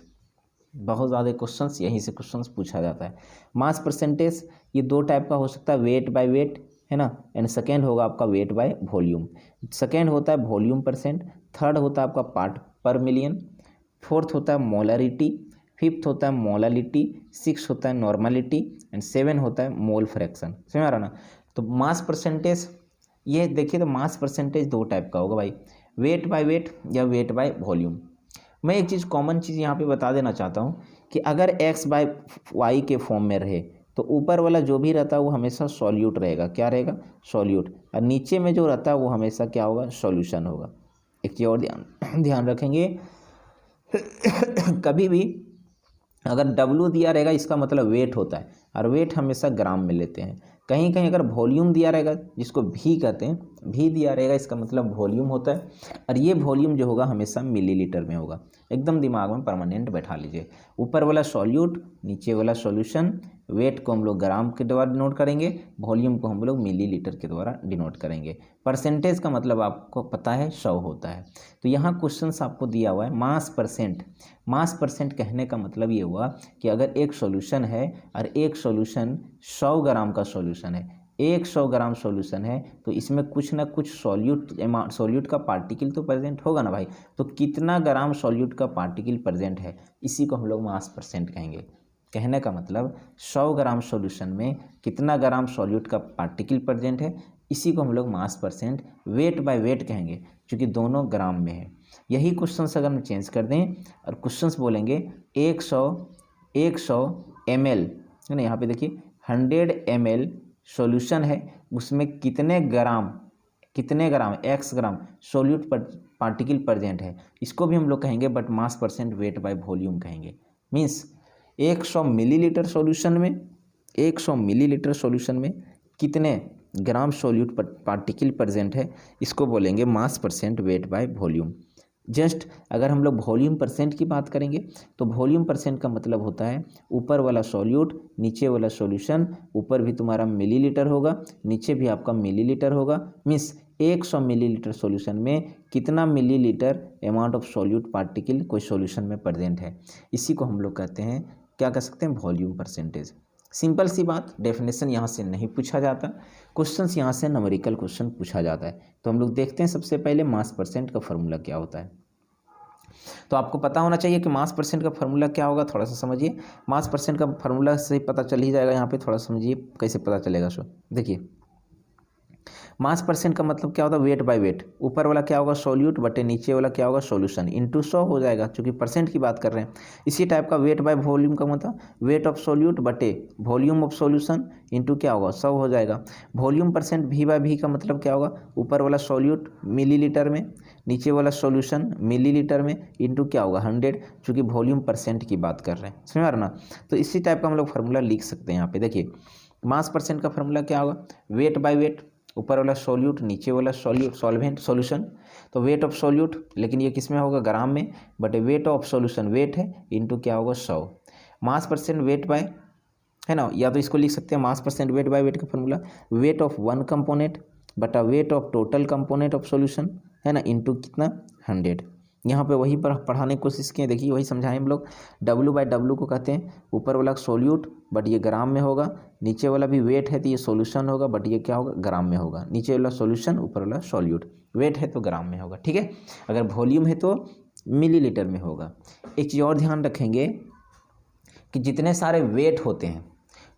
Speaker 1: बहुत ज़्यादा क्वेश्चंस यहीं से क्वेश्चंस पूछा जाता है। मास परसेंटेज ये 2 टाइप का हो सकता है, वेट बाय वेट, है ना, एंड सेकेंड होगा आपका वेट बाय वॉल्यूम। सेकेंड होता है वॉल्यूम परसेंट, थर्ड होता है आपका पार्ट पर मिलियन, फोर्थ होता है मोलरिटी, 5th होता है मोलालिटी, 6 होता है नॉर्मलिटी एंड 7 होता है मोल फ्रैक्शन। समझ आ रहा ना। तो मास परसेंटेज ये देखिए, तो मास परसेंटेज दो टाइप का होगा भाई, वेट बाय वेट या वेट बाय वॉल्यूम। मैं एक चीज़ कॉमन चीज़ यहाँ पे बता देना चाहता हूँ कि अगर x बाय वाई के फॉर्म में रहे तो ऊपर वाला जो भी रहता है वो हमेशा सॉल्यूट रहेगा। क्या रहेगा? सॉल्यूट। और नीचे में जो रहता है वो हमेशा क्या होगा? सॉल्यूशन होगा। एक चीज़ और ध्यान रखेंगे कभी भी अगर W दिया रहेगा इसका मतलब वेट होता है, और वेट हमेशा ग्राम में लेते हैं। कहीं कहीं अगर वॉल्यूम दिया रहेगा, जिसको भी कहते हैं, भी दिया रहेगा, इसका मतलब वॉल्यूम होता है, और ये वॉल्यूम जो होगा हमेशा मिलीलीटर में होगा। एकदम दिमाग में परमानेंट बैठा लीजिए। ऊपर वाला सॉल्यूट, नीचे वाला सॉल्यूशन। वेट को हम लोग ग्राम के द्वारा डिनोट करेंगे, वॉल्यूम को हम लोग मिलीलीटर के द्वारा डिनोट करेंगे। परसेंटेज का मतलब आपको पता है 100 होता है। तो यहाँ क्वेश्चंस आपको दिया हुआ है मास परसेंट। मास परसेंट कहने का मतलब ये हुआ कि अगर एक सॉल्यूशन है और एक सॉल्यूशन 100 ग्राम का सॉल्यूशन है, 100 ग्राम सॉल्यूशन है, तो इसमें कुछ ना कुछ सॉल्यूट का पार्टिकल तो प्रेजेंट होगा ना भाई। तो कितना ग्राम सॉल्यूट का पार्टिकल प्रेजेंट है, इसी को हम लोग मास परसेंट कहेंगे। कहने का मतलब 100 ग्राम सॉल्यूशन में कितना ग्राम सॉल्यूट का पार्टिकल प्रेजेंट है, इसी को हम लोग मास परसेंट वेट बाय वेट कहेंगे, क्योंकि दोनों ग्राम में है। यही क्वेश्चंस अगर हम चेंज कर दें और क्वेश्चंस बोलेंगे 100 ml है ना, यहाँ पे देखिए 100 ml सॉल्यूशन है, उसमें कितने ग्राम x ग्राम सॉल्यूट पार्टिकल प्रेजेंट है, इसको भी हम लोग कहेंगे but mass percent weight by volume कहेंगे। मीन्स 100 मिलीलीटर सॉल्यूशन में 100 मिलीलीटर सॉल्यूशन में कितने ग्राम सॉल्यूट पार्टिकल प्रेजेंट है, इसको बोलेंगे मास percent weight by volume. Just अगर हम लोग वॉल्यूम परसेंट की बात करेंगे तो वॉल्यूम परसेंट का मतलब होता है ऊपर वाला सॉल्यूट, नीचे वाला सॉल्यूशन। ऊपर भी तुम्हारा मिलीलीटर होगा, नीचे भी आपका मिलीलीटर होगा। मीन्स 100 मिलीलीटर सॉल्यूशन में कितना millilitre amount of solute particle कोई सॉल्यूशन में प्रेजेंट है, इसी को हम लोग कहते हैं, क्या कह सकते हैं, वॉल्यूम परसेंटेज। सिंपल सी बात, डेफिनेशन यहाँ से नहीं पूछा जाता, क्वेश्चंस यहाँ से न्यूमेरिकल क्वेश्चन पूछा जाता है। तो हम लोग देखते हैं सबसे पहले मास परसेंट का फॉर्मूला क्या होता है। तो आपको पता होना चाहिए कि मास परसेंट का फॉर्मूला क्या होगा। थोड़ा सा समझिए, मास परसेंट का फॉर्मूला से पता चल ही जाएगा। यहाँ पे थोड़ा समझिए कैसे पता चलेगा। सो देखिए, मास परसेंट का मतलब क्या होता है, वेट बाय वेट। ऊपर वाला क्या होगा, सॉल्यूट, बटे नीचे वाला क्या होगा, सॉल्यूशन, इंटू 100 हो जाएगा, क्योंकि परसेंट की बात कर रहे हैं। इसी टाइप का वेट बाय वॉल्यूम का मतलब वेट ऑफ सॉल्यूट बटे वॉल्यूम ऑफ सॉल्यूशन इंटू क्या होगा, 100 हो जाएगा। वॉल्यूम परसेंट भी बाय भी का मतलब क्या होगा, ऊपर वाला सॉल्यूट मिलीलीटर में, नीचे वाला सॉल्यूशन मिलीलीटर में, इंटू क्या होगा 100, चूँकि वॉल्यूम परसेंट की बात कर रहे हैं। समझ आ रहा ना। तो इसी टाइप का हम लोग फार्मूला लिख सकते हैं। यहाँ पे देखिए, मास परसेंट का फार्मूला क्या होगा, वेट बाय वेट, ऊपर वाला सॉल्यूट, नीचे वाला सॉल्वेंट सॉल्यूशन। तो वेट ऑफ सॉल्यूट, लेकिन ये किस में होगा, ग्राम में, but weight of solution weight है, इंटू क्या होगा 100। मास परसेंट वेट बाय, है ना, या तो इसको लिख सकते हैं mass percent weight by weight का formula, weight of one component बटा weight of total component of solution, है ना, इंटू कितना 100। यहाँ पे वही पर पढ़ाने की कोशिश किए, देखिए वही समझाएं हम लोग। W बाय W को कहते हैं ऊपर वाला सॉल्यूट, बट ये ग्राम में होगा, नीचे वाला भी वेट है तो ये सॉल्यूशन होगा, बट ये क्या होगा, ग्राम में होगा। नीचे वाला सॉल्यूशन, ऊपर वाला सॉल्यूट, वेट है तो ग्राम में होगा, ठीक है। अगर वॉल्यूम है तो मिलीलीटर में होगा। एक चीज़ और ध्यान रखेंगे कि जितने सारे वेट होते हैं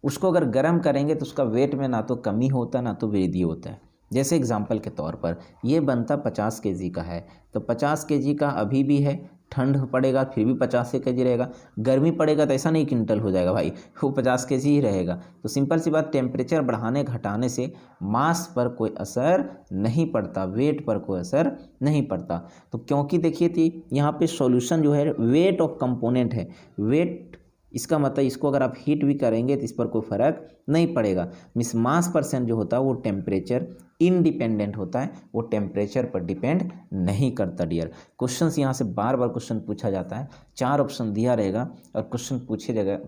Speaker 1: उसको अगर गर्म करेंगे तो उसका वेट में ना तो कमी होता है ना तो वृद्धि होता है। जैसे एग्जांपल के तौर पर ये बनता 50 kg का है, तो 50 kg का अभी भी है, ठंड पड़ेगा फिर भी 50 kg रहेगा, गर्मी पड़ेगा तो ऐसा नहीं क्विंटल हो जाएगा भाई, वो 50 kg ही रहेगा। तो सिंपल सी बात, टेम्परेचर बढ़ाने घटाने से मास पर कोई असर नहीं पड़ता, वेट पर कोई असर नहीं पड़ता। तो क्योंकि देखिए थी यहाँ पे सॉल्यूशन जो है वेट ऑफ कंपोनेंट है, वेट, इसका मतलब इसको अगर आप हीट भी करेंगे तो इस पर कोई फर्क नहीं पड़ेगा। मिस मास परसेंट जो होता है वो टेम्परेचर इंडिपेंडेंट होता है, वो टेम्परेचर पर डिपेंड नहीं करता डियर। क्वेश्चंस यहाँ से बार बार क्वेश्चन पूछा जाता है, 4 ऑप्शन दिया रहेगा और क्वेश्चन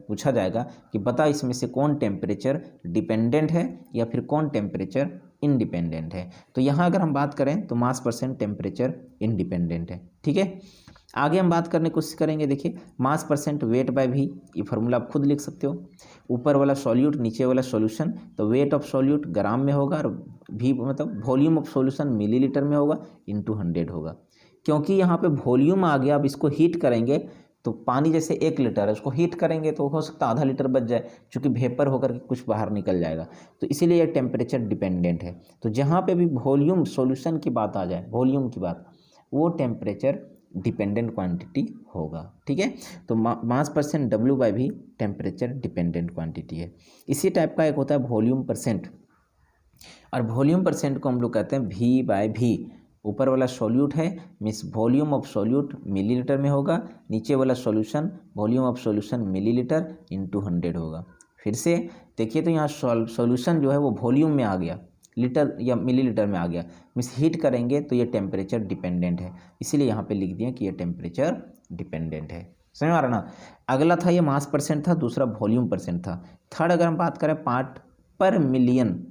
Speaker 1: पूछा जाएगा कि बता इसमें से कौन टेम्परेचर डिपेंडेंट है या फिर कौन टेम्परेचर इंडिपेंडेंट है। तो यहाँ अगर हम बात करें तो मास परसेंट टेम्परेचर इंडिपेंडेंट है, ठीक है। आगे हम बात करने की कोशिश करेंगे। देखिए, मास परसेंट वेट बाय भी, ये फार्मूला आप खुद लिख सकते हो। ऊपर वाला सॉल्यूट, नीचे वाला सॉल्यूशन, तो वेट ऑफ सॉल्यूट ग्राम में होगा और भी मतलब वॉल्यूम ऑफ सॉल्यूशन मिलीलीटर में होगा, इंटू 100 होगा। क्योंकि यहाँ पे वॉल्यूम आ गया, अब इसको हीट करेंगे तो पानी जैसे 1 लीटर है, उसको हीट करेंगे तो हो सकता है आधा लीटर बच जाए, क्योंकि वेपर होकर के कुछ बाहर निकल जाएगा। तो इसीलिए ये टेम्परेचर डिपेंडेंट है। तो जहाँ पे भी वॉल्यूम सॉल्यूशन की बात आ जाए, वॉल्यूम की बात, वो टेम्परेचर डिपेंडेंट क्वांटिटी होगा। ठीक है, तो मास परसेंट W बाय भी टेम्परेचर डिपेंडेंट क्वांटिटी है। इसी टाइप का एक होता है वॉल्यूम परसेंट, और वॉल्यूम परसेंट को हम लोग कहते हैं V बाय V। ऊपर वाला सॉल्यूट है, means volume of solute millilitre में होगा, नीचे वाला solution volume of solution millilitre into 100 होगा। फिर से देखिए तो यहाँ सॉल्यूशन जो है वो वॉल्यूम में आ गया, लीटर या मिलीलीटर में आ गया, मीन्स हीट करेंगे तो ये टेम्परेचर डिपेंडेंट है, इसीलिए यहाँ पे लिख दिया कि ये टेम्परेचर डिपेंडेंट है। समझ में आ रहा ना। अगला था ये मास परसेंट था, दूसरा वॉल्यूम परसेंट था। थर्ड अगर हम बात करें पार्ट पर मिलियन,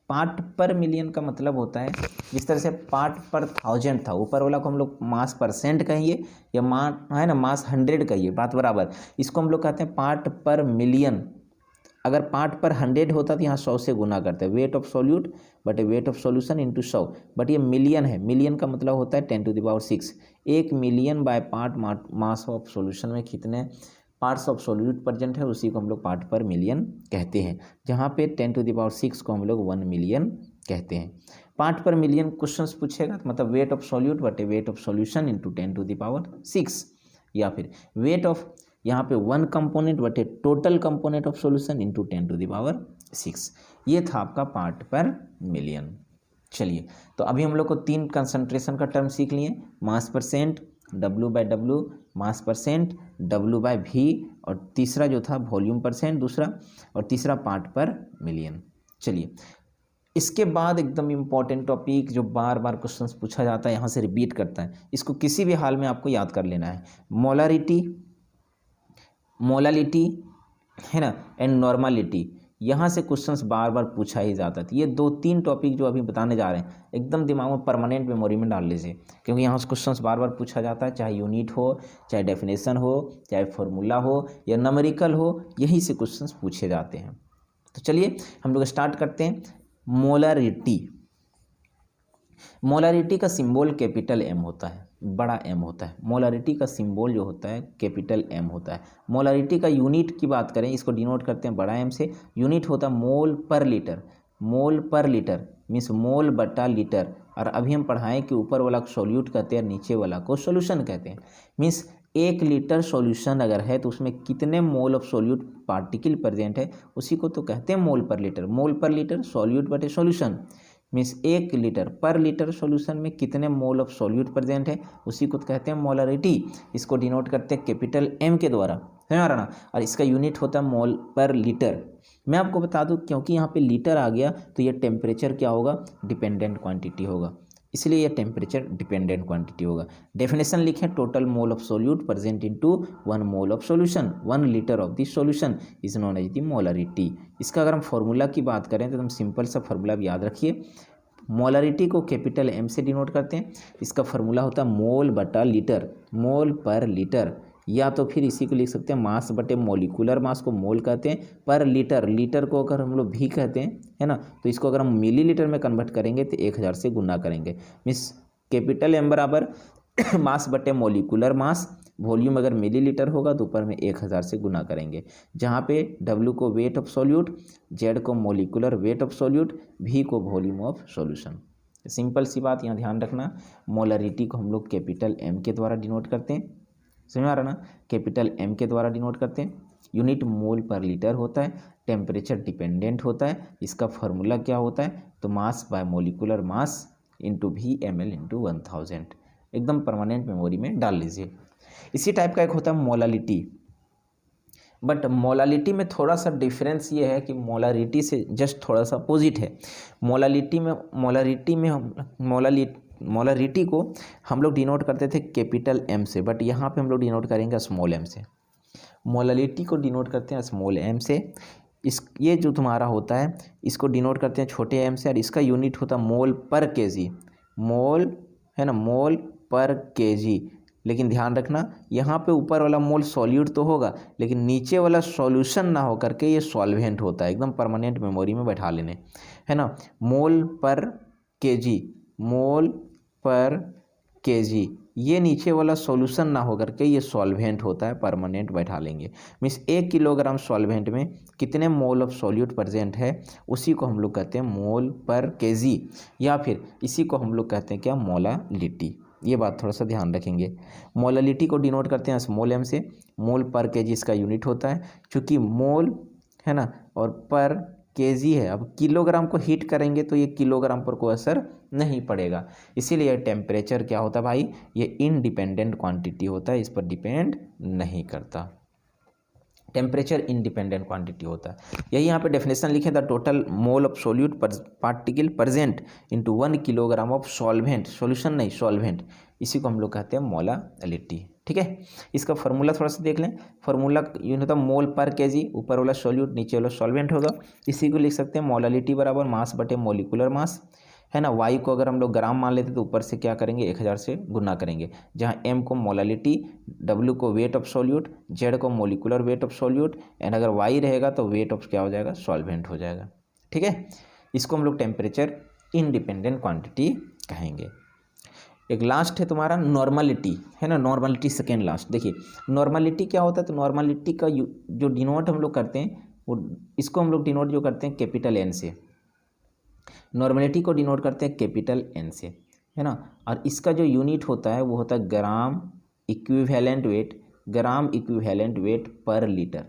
Speaker 1: पार्ट पर मिलियन का मतलब होता है जिस तरह से पार्ट पर 1000 था, ऊपर वाला को हम लोग मास परसेंट कहिए या है ना मास 100 कहिए, बात बराबर। इसको हम लोग कहते हैं पार्ट पर मिलियन। अगर पार्ट पर 100 होता तो यहाँ 100 से गुना करते हैं, wait of solute but weight of solution into 100, but ये मिलियन है। मिलियन का मतलब होता है 10⁶। 1 million by part mass of solution में कितने पार्ट्स ऑफ सॉल्यूट प्रेजेंट है, उसी को हम लोग पार्ट पर मिलियन कहते हैं, जहाँ पे 10⁶ को हम लोग 1 मिलियन कहते हैं। पार्ट पर मिलियन क्वेश्चंस पूछेगा तो मतलब वेट ऑफ सॉल्यूट बटे वेट ऑफ सॉल्यूशन इंटू 10⁶, या फिर वेट ऑफ यहाँ पे 1 कंपोनेंट बटे total component of solution into 10⁶। ये था आपका पार्ट पर मिलियन। चलिए, तो अभी हम लोग को 3 कंसंट्रेशन का टर्म सीख लिए, mass percent W by W, mass percent W by V, और तीसरा जो था वॉल्यूम परसेंट दूसरा, और तीसरा पार्ट पर मिलियन। चलिए, इसके बाद एकदम इम्पॉर्टेंट टॉपिक जो बार बार क्वेश्चंस पूछा जाता है, यहाँ से रिपीट करता है, इसको किसी भी हाल में आपको याद कर लेना है। मोलालिटी है ना, एंड नॉर्मलिटी, यहाँ से क्वेश्चंस बार बार पूछा ही जाता है। ये 2-3 टॉपिक जो अभी बताने जा रहे हैं एकदम दिमाग में परमानेंट मेमोरी में डाल लीजिए, क्योंकि यहाँ से क्वेश्चंस बार बार पूछा जाता है, चाहे यूनिट हो, चाहे डेफिनेशन हो, चाहे फॉर्मूला हो या न्यूमेरिकल हो, यहीं से क्वेश्चंस पूछे जाते हैं। तो चलिए हम लोग स्टार्ट करते हैं। मोलारिटी, मोलारिटी का सिंबल कैपिटल M होता है, बड़ा M होता है। मोलारिटी का सिंबल जो होता है कैपिटल M होता है। मोलारिटी का यूनिट की बात करें, इसको डिनोट करते हैं बड़ा M से। यूनिट होता है मोल पर लीटर। मोल पर लीटर मीन्स मोल बटा लीटर। और अभी हम पढ़ाएं कि ऊपर वाला को सॉल्यूट कहते हैं, नीचे वाला को सॉल्यूशन कहते हैं। मीन्स 1 लीटर सॉल्यूशन अगर है तो उसमें कितने मोल ऑफ सॉल्यूट पार्टिकल प्रेजेंट है, उसी को तो कहते हैं मोल पर लीटर। मोल पर लीटर सॉल्यूट बटे सॉल्यूशन, मीन्स 1 लीटर पर लीटर सॉल्यूशन में कितने मोल ऑफ सॉल्यूट प्रेजेंट है, उसी को कहते हैं मोलरिटी। इसको डिनोट करते हैं कैपिटल M के द्वारा, है ना। और इसका यूनिट होता है मोल पर लीटर। मैं आपको बता दूं, क्योंकि यहाँ पे लीटर आ गया तो ये टेम्परेचर क्या होगा, डिपेंडेंट क्वांटिटी होगा, इसलिए ये टेम्परेचर डिपेंडेंट क्वांटिटी होगा। डेफिनेशन लिखें, total mole of solute present into 1 mole of solution, 1 litre of the solution is known as the molarity. इसका अगर हम फार्मूला की बात करें तो एकदम सिंपल सा फार्मूला भी याद रखिए। मोलरिटी को कैपिटल M से डिनोट करते हैं। इसका फार्मूला होता है मोल बटा लीटर, मोल पर लीटर, या तो फिर इसी को लिख सकते हैं मास बटे मोलिकुलर मास को मोल कहते हैं, पर लीटर, लीटर को अगर हम लोग भी कहते हैं, है ना। तो इसको अगर हम मिलीलीटर में कन्वर्ट करेंगे तो 1000 से गुना करेंगे। मीन्स कैपिटल M बराबर मास बटे मोलिकुलर मास, वॉल्यूम अगर मिलीलीटर होगा तो ऊपर में 1000 से गुना करेंगे, जहाँ पे W को वेट ऑफ सॉल्यूट, Z को molecular weight of solute, V को वॉल्यूम ऑफ सॉल्यूशन। सिंपल सी बात यहाँ ध्यान रखना, मोलरिटी को हम लोग कैपिटल M के द्वारा डिनोट करते हैं, समझ में आ रहा ना, कैपिटल M के द्वारा डिनोट करते हैं। यूनिट मोल पर लीटर होता है, टेम्परेचर डिपेंडेंट होता है। इसका फार्मूला क्या होता है, तो mass by molecular mass into V ml into 1000, एकदम परमानेंट मेमोरी में डाल लीजिए। इसी टाइप का एक होता है मोलालिटी, बट मोलालिटी में थोड़ा सा डिफरेंस ये है कि मोलारिटी से जस्ट थोड़ा सा अपोजिट है। मोलारिटी को हम लोग डिनोट करते थे कैपिटल M से, बट यहाँ पे हम लोग डिनोट करेंगे स्मॉल m से। मोलालिटी को डिनोट करते हैं स्मॉल m से। ये जो तुम्हारा होता है इसको डिनोट करते हैं छोटे m से, और इसका यूनिट होता है मोल पर केजी, मोल है ना, मोल पर केजी। लेकिन ध्यान रखना, यहाँ पे ऊपर वाला मोल सॉल्यूट तो होगा, लेकिन नीचे वाला सॉल्यूशन ना हो करके ये सॉल्वेंट होता है, एकदम परमानेंट मेमोरी में बैठा लेने, है ना। मोल पर केजी, मोल पर केजी ये नीचे वाला सॉल्यूशन ना होकर के ये सॉल्वेंट होता है, परमानेंट बैठा लेंगे। मीन्स 1 किलोग्राम सॉल्वेंट में कितने मोल ऑफ सॉल्यूट प्रेजेंट है, उसी को हम लोग कहते हैं मोल पर केजी, या फिर इसी को हम लोग कहते हैं क्या, मोलालिटी। ये बात थोड़ा सा ध्यान रखेंगे। मोलालिटी को डिनोट करते हैं स्मॉल m से, मोल पर केजी इसका यूनिट होता है। चूँकि मोल है ना और पर केजी है, अब किलोग्राम को हीट करेंगे तो ये किलोग्राम पर कोई असर नहीं पड़ेगा, इसीलिए टेम्परेचर क्या होता है भाई, ये इनडिपेंडेंट क्वांटिटी होता है, इस पर डिपेंड नहीं करता। टेम्परेचर इंडिपेंडेंट क्वांटिटी होता है। यही यहाँ पे डेफिनेशन लिखे, the total mole of solute particle present into 1 kilogram of solvent, solution नहीं सॉल्वेंट, इसी को हम लोग कहते हैं मोलालिटी। ठीक है, इसका फार्मूला थोड़ा सा देख लें। फार्मूला यूनिट होता है मोल पर केजी, ऊपर वाला सॉल्यूट नीचे वाला सॉल्वेंट होगा। इसी को लिख सकते हैं मोलालिटी बराबर मास बटे मोलिकुलर मास, है ना। वाई को अगर हम लोग ग्राम मान लेते तो ऊपर से क्या करेंगे, 1000 से गुना करेंगे, जहाँ एम को मोलालिटी, डब्ल्यू को वेट ऑफ सॉल्यूट, जेड को molecular weight of solute, and अगर वाई रहेगा तो वेट ऑफ क्या हो जाएगा, सॉल्वेंट हो जाएगा। ठीक है, इसको हम लोग टेम्परेचर इंडिपेंडेंट क्वांटिटी कहेंगे। एक लास्ट है तुम्हारा नॉर्मलिटी, है ना, नॉर्मलिटी सेकेंड लास्ट। देखिए नॉर्मलिटी क्या होता है, तो नॉर्मलिटी का जो डिनोट हम लोग करते हैं वो, इसको हम लोग डिनोट जो करते हैं कैपिटल एन से, नॉर्मलिटी को डिनोट करते हैं कैपिटल एन से, है ना। और इसका जो यूनिट होता है वो होता है gram equivalent weight, gram equivalent weight per litre.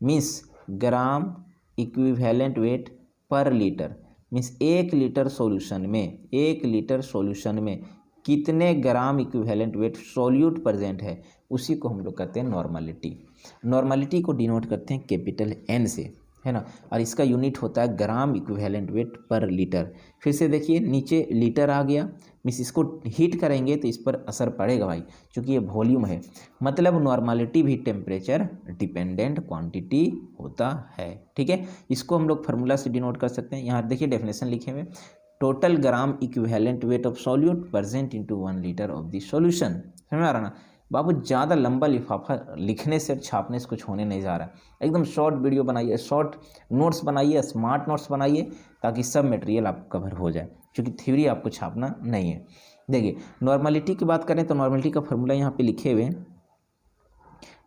Speaker 1: Means gram equivalent weight per litre, means 1 litre solution में, 1 लीटर सॉल्यूशन में कितने gram equivalent weight solute present है, उसी को हम लोग कहते हैं नॉर्मलिटी। नॉर्मलिटी को डिनोट करते हैं कैपिटल एन से, है ना, और इसका यूनिट होता है gram equivalent weight per litre. फिर से देखिए नीचे लीटर आ गया, मीन्स इसको हीट करेंगे तो इस पर असर पड़ेगा भाई, क्योंकि ये वॉल्यूम है। मतलब नॉर्मलिटी भी टेम्परेचर डिपेंडेंट क्वांटिटी होता है। ठीक है, इसको हम लोग फार्मूला से डिनोट कर सकते हैं। यहाँ देखिए डेफिनेशन लिखे हुए, total gram equivalent wait of solute present into 1 litre of the solution. समझ में आ रहा ना बाबू, ज़्यादा लंबा लिफाफा लिखने से छापने से कुछ होने नहीं जा रहा। एकदम शॉर्ट वीडियो बनाइए, शॉर्ट नोट्स बनाइए, स्मार्ट नोट्स बनाइए, ताकि सब मटेरियल आपको कवर हो जाए, क्योंकि थ्योरी आपको छापना नहीं है। देखिए नॉर्मलिटी की बात करें तो नॉर्मलिटी का फॉर्मूला यहाँ पे लिखे हुए,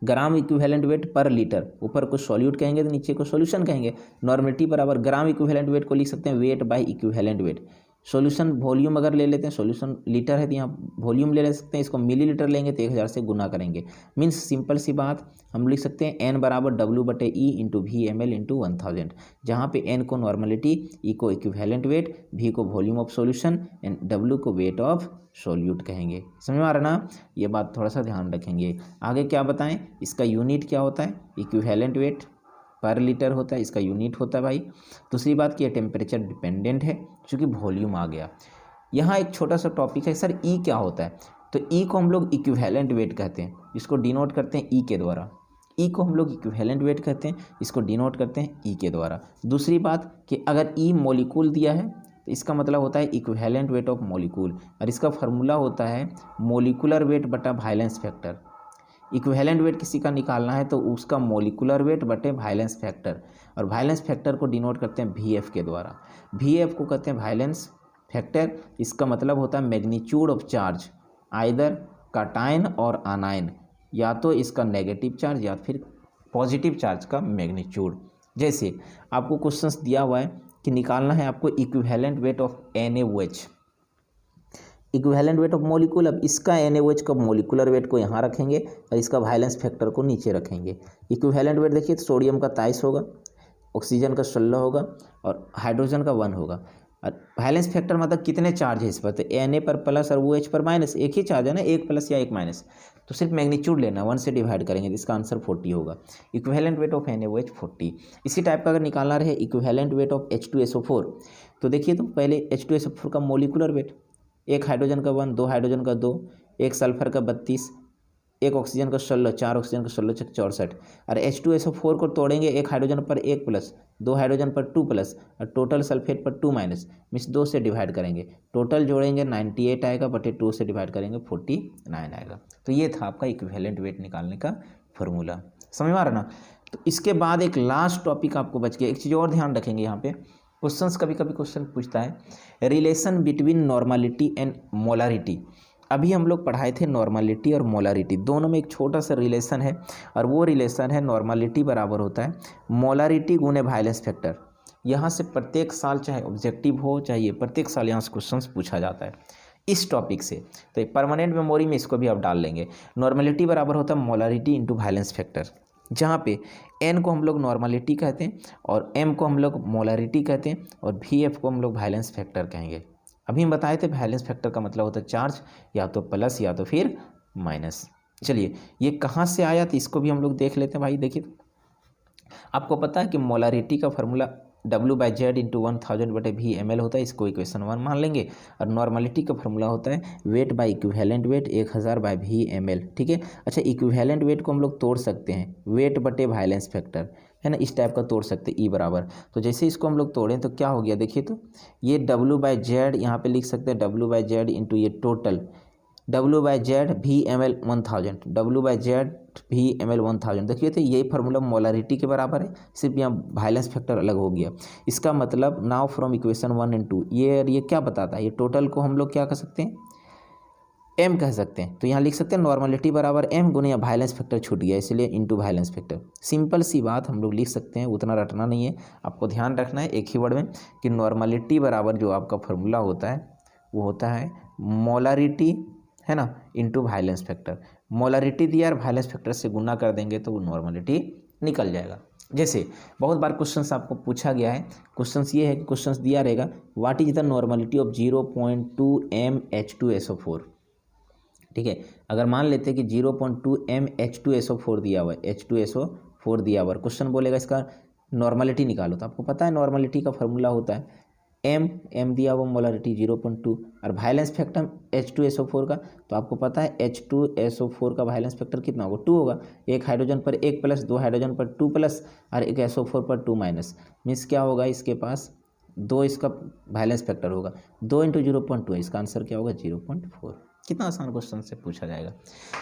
Speaker 1: ग्राम इक्विवेलेंट वेट पर लीटर, ऊपर को सॉल्यूट कहेंगे तो नीचे को सॉल्यूशन कहेंगे। नॉर्मलिटी बराबर ग्राम इक्विवेलेंट वेट को लिख सकते हैं weight by equivalent weight. Solution volume अगर ले लेते हैं, सॉल्यूशन लीटर है तो यहाँ वॉल्यूम ले सकते हैं, इसको मिलीलीटर लेंगे तो 1000 से गुना करेंगे। मीन्स सिंपल सी बात हम लिख सकते हैं एन बराबर डब्ल्यू बटे E into V M L into 1000, जहाँ पे एन को नॉर्मलिटी, ई को इक्विवेलेंट वेट, वी को volume of solution and W को वेट ऑफ सॉल्यूट कहेंगे। समझ में आ रहा ना, ये बात थोड़ा सा ध्यान रखेंगे। आगे क्या बताएं, इसका यूनिट क्या होता है, इक्विवेलेंट वेट पर लीटर होता है, इसका यूनिट होता है भाई। दूसरी बात कि टेम्परेचर डिपेंडेंट है, क्योंकि वॉल्यूम आ गया। यहाँ एक छोटा सा टॉपिक है सर, ई क्या होता है, तो ई को हम लोग इक्विवेलेंट वेट कहते हैं, इसको डिनोट करते हैं ई के द्वारा। ई को हम लोग इक्विवेलेंट वेट कहते हैं, इसको डिनोट करते हैं ई के द्वारा। दूसरी बात कि अगर ई मॉलिक्यूल दिया है तो इसका मतलब होता है इक्विवेलेंट वेट ऑफ मॉलिक्यूल, और इसका फार्मूला होता है मोलिकुलर वेट बटा वाइलेंस फैक्टर। इक्विवेलेंट वेट किसी का निकालना है तो उसका मोलिकुलर वेट बटे वाइलेंस फैक्टर, और वाइलेंस फैक्टर को डिनोट करते हैं वीएफ के द्वारा। वीएफ को कहते हैं वाइलेंस फैक्टर, इसका मतलब होता है मैग्नीट्यूड ऑफ चार्ज, आइदर काटायन और आनायन, या तो इसका नेगेटिव चार्ज या फिर पॉजिटिव चार्ज का मैग्नीट्यूड। जैसे आपको क्वेश्चंस दिया हुआ है कि निकालना है आपको equivalent weight of NaOH, equivalent weight of molecule. अब इसका NaOH का मॉलिकुलर वेट को यहाँ रखेंगे और इसका वाइलेंस फैक्टर को नीचे रखेंगे। इक्विवेलेंट वेट देखिए तो सोडियम का 23 होगा, ऑक्सीजन का 16 होगा और हाइड्रोजन का 1 होगा। और वाइलेंस फैक्टर मतलब कितने चार्ज है इस पर, तो Na पर प्लस और OH पर माइनस, एक ही चार्ज है ना, एक प्लस या एक माइनस, तो सिर्फ मैग्नीट्यूड लेना, 1 से डिवाइड करेंगे तो इसका आंसर 40 होगा। Equivalent weight of NaOH 40। इसी टाइप का अगर निकालना रहे इक्विवेलेंट वेट ऑफ H2SO4, तो देखिए तो पहले H2SO4 का मोलिकुलर वेट, एक हाइड्रोजन का 1, 2 हाइड्रोजन का 2, एक सल्फर का 32, एक ऑक्सीजन का 16, 4 ऑक्सीजन का 16 छक 64। और H2SO4 को तोड़ेंगे, एक हाइड्रोजन पर 1 प्लस, 2 हाइड्रोजन पर 2 प्लस और टोटल सल्फेट पर 2 माइनस, मीन्स 2 से डिवाइड करेंगे, टोटल जोड़ेंगे 98 आएगा, बटे 2 से डिवाइड करेंगे 49 आएगा। तो ये था आपका इक्विवेलेंट वेट निकालने का फॉर्मूला। समझ में आ रहा ना। तो इसके बाद एक लास्ट टॉपिक आपको बच गया। एक चीज़ और ध्यान रखेंगे, यहाँ पे क्वेश्चंस कभी कभी क्वेश्चन पूछता है relation between normality and molarity. अभी हम लोग पढ़ाए थे नॉर्मलिटी और मोलारिटी, दोनों में एक छोटा सा रिलेशन है और वो रिलेशन है नॉर्मलिटी बराबर होता है मोलारिटी गुने वायलेंस फैक्टर। यहाँ से प्रत्येक साल चाहे ऑब्जेक्टिव हो चाहिए प्रत्येक साल यहाँ से क्वेश्चन पूछा जाता है इस टॉपिक से। तो परमानेंट मेमोरी में इसको भी आप डाल लेंगे। नॉर्मलिटी बराबर होता है मोलारिटी इंटू वायलेंस फैक्टर, जहाँ पे एन को हम लोग नॉर्मलिटी कहते हैं और एम को हम लोग मोलारिटी कहते हैं और वी एफ को हम लोग वायलेंस फैक्टर कहेंगे। अभी हम बताए थे वायलेंस फैक्टर का मतलब होता है चार्ज या तो प्लस या तो फिर माइनस। चलिए ये कहाँ से आया तो इसको भी हम लोग देख लेते हैं भाई। देखिए आपको पता है कि मोलारिटी का फॉर्मूला W/Z इंटू 1000/V/ml होता है, इसको इक्वेशन 1 मान लेंगे। और नॉर्मलिटी का फॉर्मूला होता है weight by equivalent weight 1000/V/ml, ठीक है। अच्छा इक्विवेलेंट वेट को हम लोग तोड़ सकते हैं वेट बटे वायलेंस फैक्टर, है ना, इस टाइप का तोड़ सकते हैं ई बराबर। तो जैसे इसको हम लोग तोड़ें तो क्या हो गया देखिए, तो ये W/Z यहाँ पे लिख सकते हैं W/Z इंटू ये total W/Z V/ml 1000, W/Z V/ml 1000। देखिए तो यही फार्मूला मोलारिटी के बराबर है, सिर्फ यहाँ वायलेंस फैक्टर अलग हो गया। इसका मतलब नाउ फ्रॉम इक्वेशन 1 एंड 2 ये क्या बताता है, ये टोटल को हम लोग क्या कह सकते हैं m कह सकते हैं। तो यहाँ लिख सकते हैं नॉर्मलिटी बराबर m गुने वायलेंस फैक्टर छूट गया इसलिए इंटू वायलेंस फैक्टर। सिंपल सी बात हम लोग लिख सकते हैं, उतना रटना नहीं है, आपको ध्यान रखना है एक ही वर्ड में कि नॉर्मलिटी बराबर जो आपका फॉर्मूला होता है वो होता है मोलारिटी, है ना, इंटू वायलेंस फैक्टर। मोलारिटी दिया और वायलेंस फैक्टर से गुना कर देंगे तो वो नॉर्मलिटी निकल जाएगा। जैसे बहुत बार क्वेश्चंस आपको पूछा गया है, क्वेश्चंस ये है कि क्वेश्चंस दिया रहेगा what is the normality of 0.2 mH2SO4, ठीक है। अगर मान लेते हैं कि 0.2 mH2SO4 दिया हुआ है, H2SO4 दिया हुआ है, क्वेश्चन बोलेगा इसका नॉर्मलिटी निकालो। तो आपको पता है नॉर्मलिटी का फॉर्मूला होता है m दिया हुआ मोलारिटी 0.2 और वायलेंस फैक्टर H2SO4 का, तो आपको पता है H2SO4 का वायलेंस फैक्टर कितना होगा 2 होगा। एक हाइड्रोजन पर 1 प्लस, 2 हाइड्रोजन पर 2 प्लस और एक SO4 पर 2 माइनस, मीन्स क्या होगा इसके पास 2 इसका वायलेंस फैक्टर होगा, 2 इंटू 0.2 इसका आंसर क्या होगा 0.4। कितना आसान क्वेश्चन से पूछा जाएगा।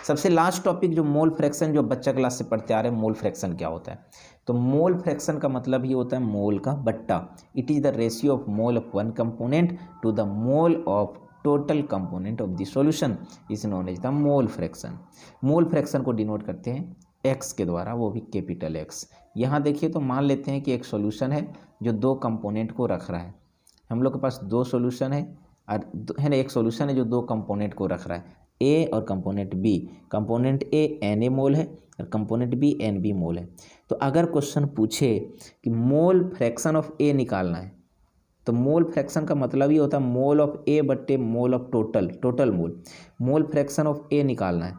Speaker 1: सबसे लास्ट टॉपिक जो मोल फ्रैक्शन, जो बच्चा क्लास से पढ़ते आ रहे हैं, मोल फ्रैक्शन क्या होता है। तो मोल फ्रैक्शन का मतलब ही होता है मोल का बट्टा। It is the ratio of mole of one component to the mole of total component of the solution is known as the mole fraction. Mole fraction को डिनोट करते हैं एक्स के द्वारा, वो भी कैपिटल एक्स। यहाँ देखिए तो मान लेते हैं कि एक सॉल्यूशन है जो 2 कंपोनेंट को रख रहा है। हम लोग के पास 2 सॉल्यूशन है और है ना, एक सॉल्यूशन है जो 2 कंपोनेंट को रख रहा है, ए और component B. Component A Na mole है और कंपोनेंट बी Nb मोल है। तो अगर क्वेश्चन पूछे कि मोल फ्रैक्शन ऑफ ए निकालना है, तो मोल फ्रैक्शन का मतलब ही होता है मोल ऑफ ए बट्टे mole of total mole. Mole fraction of A निकालना है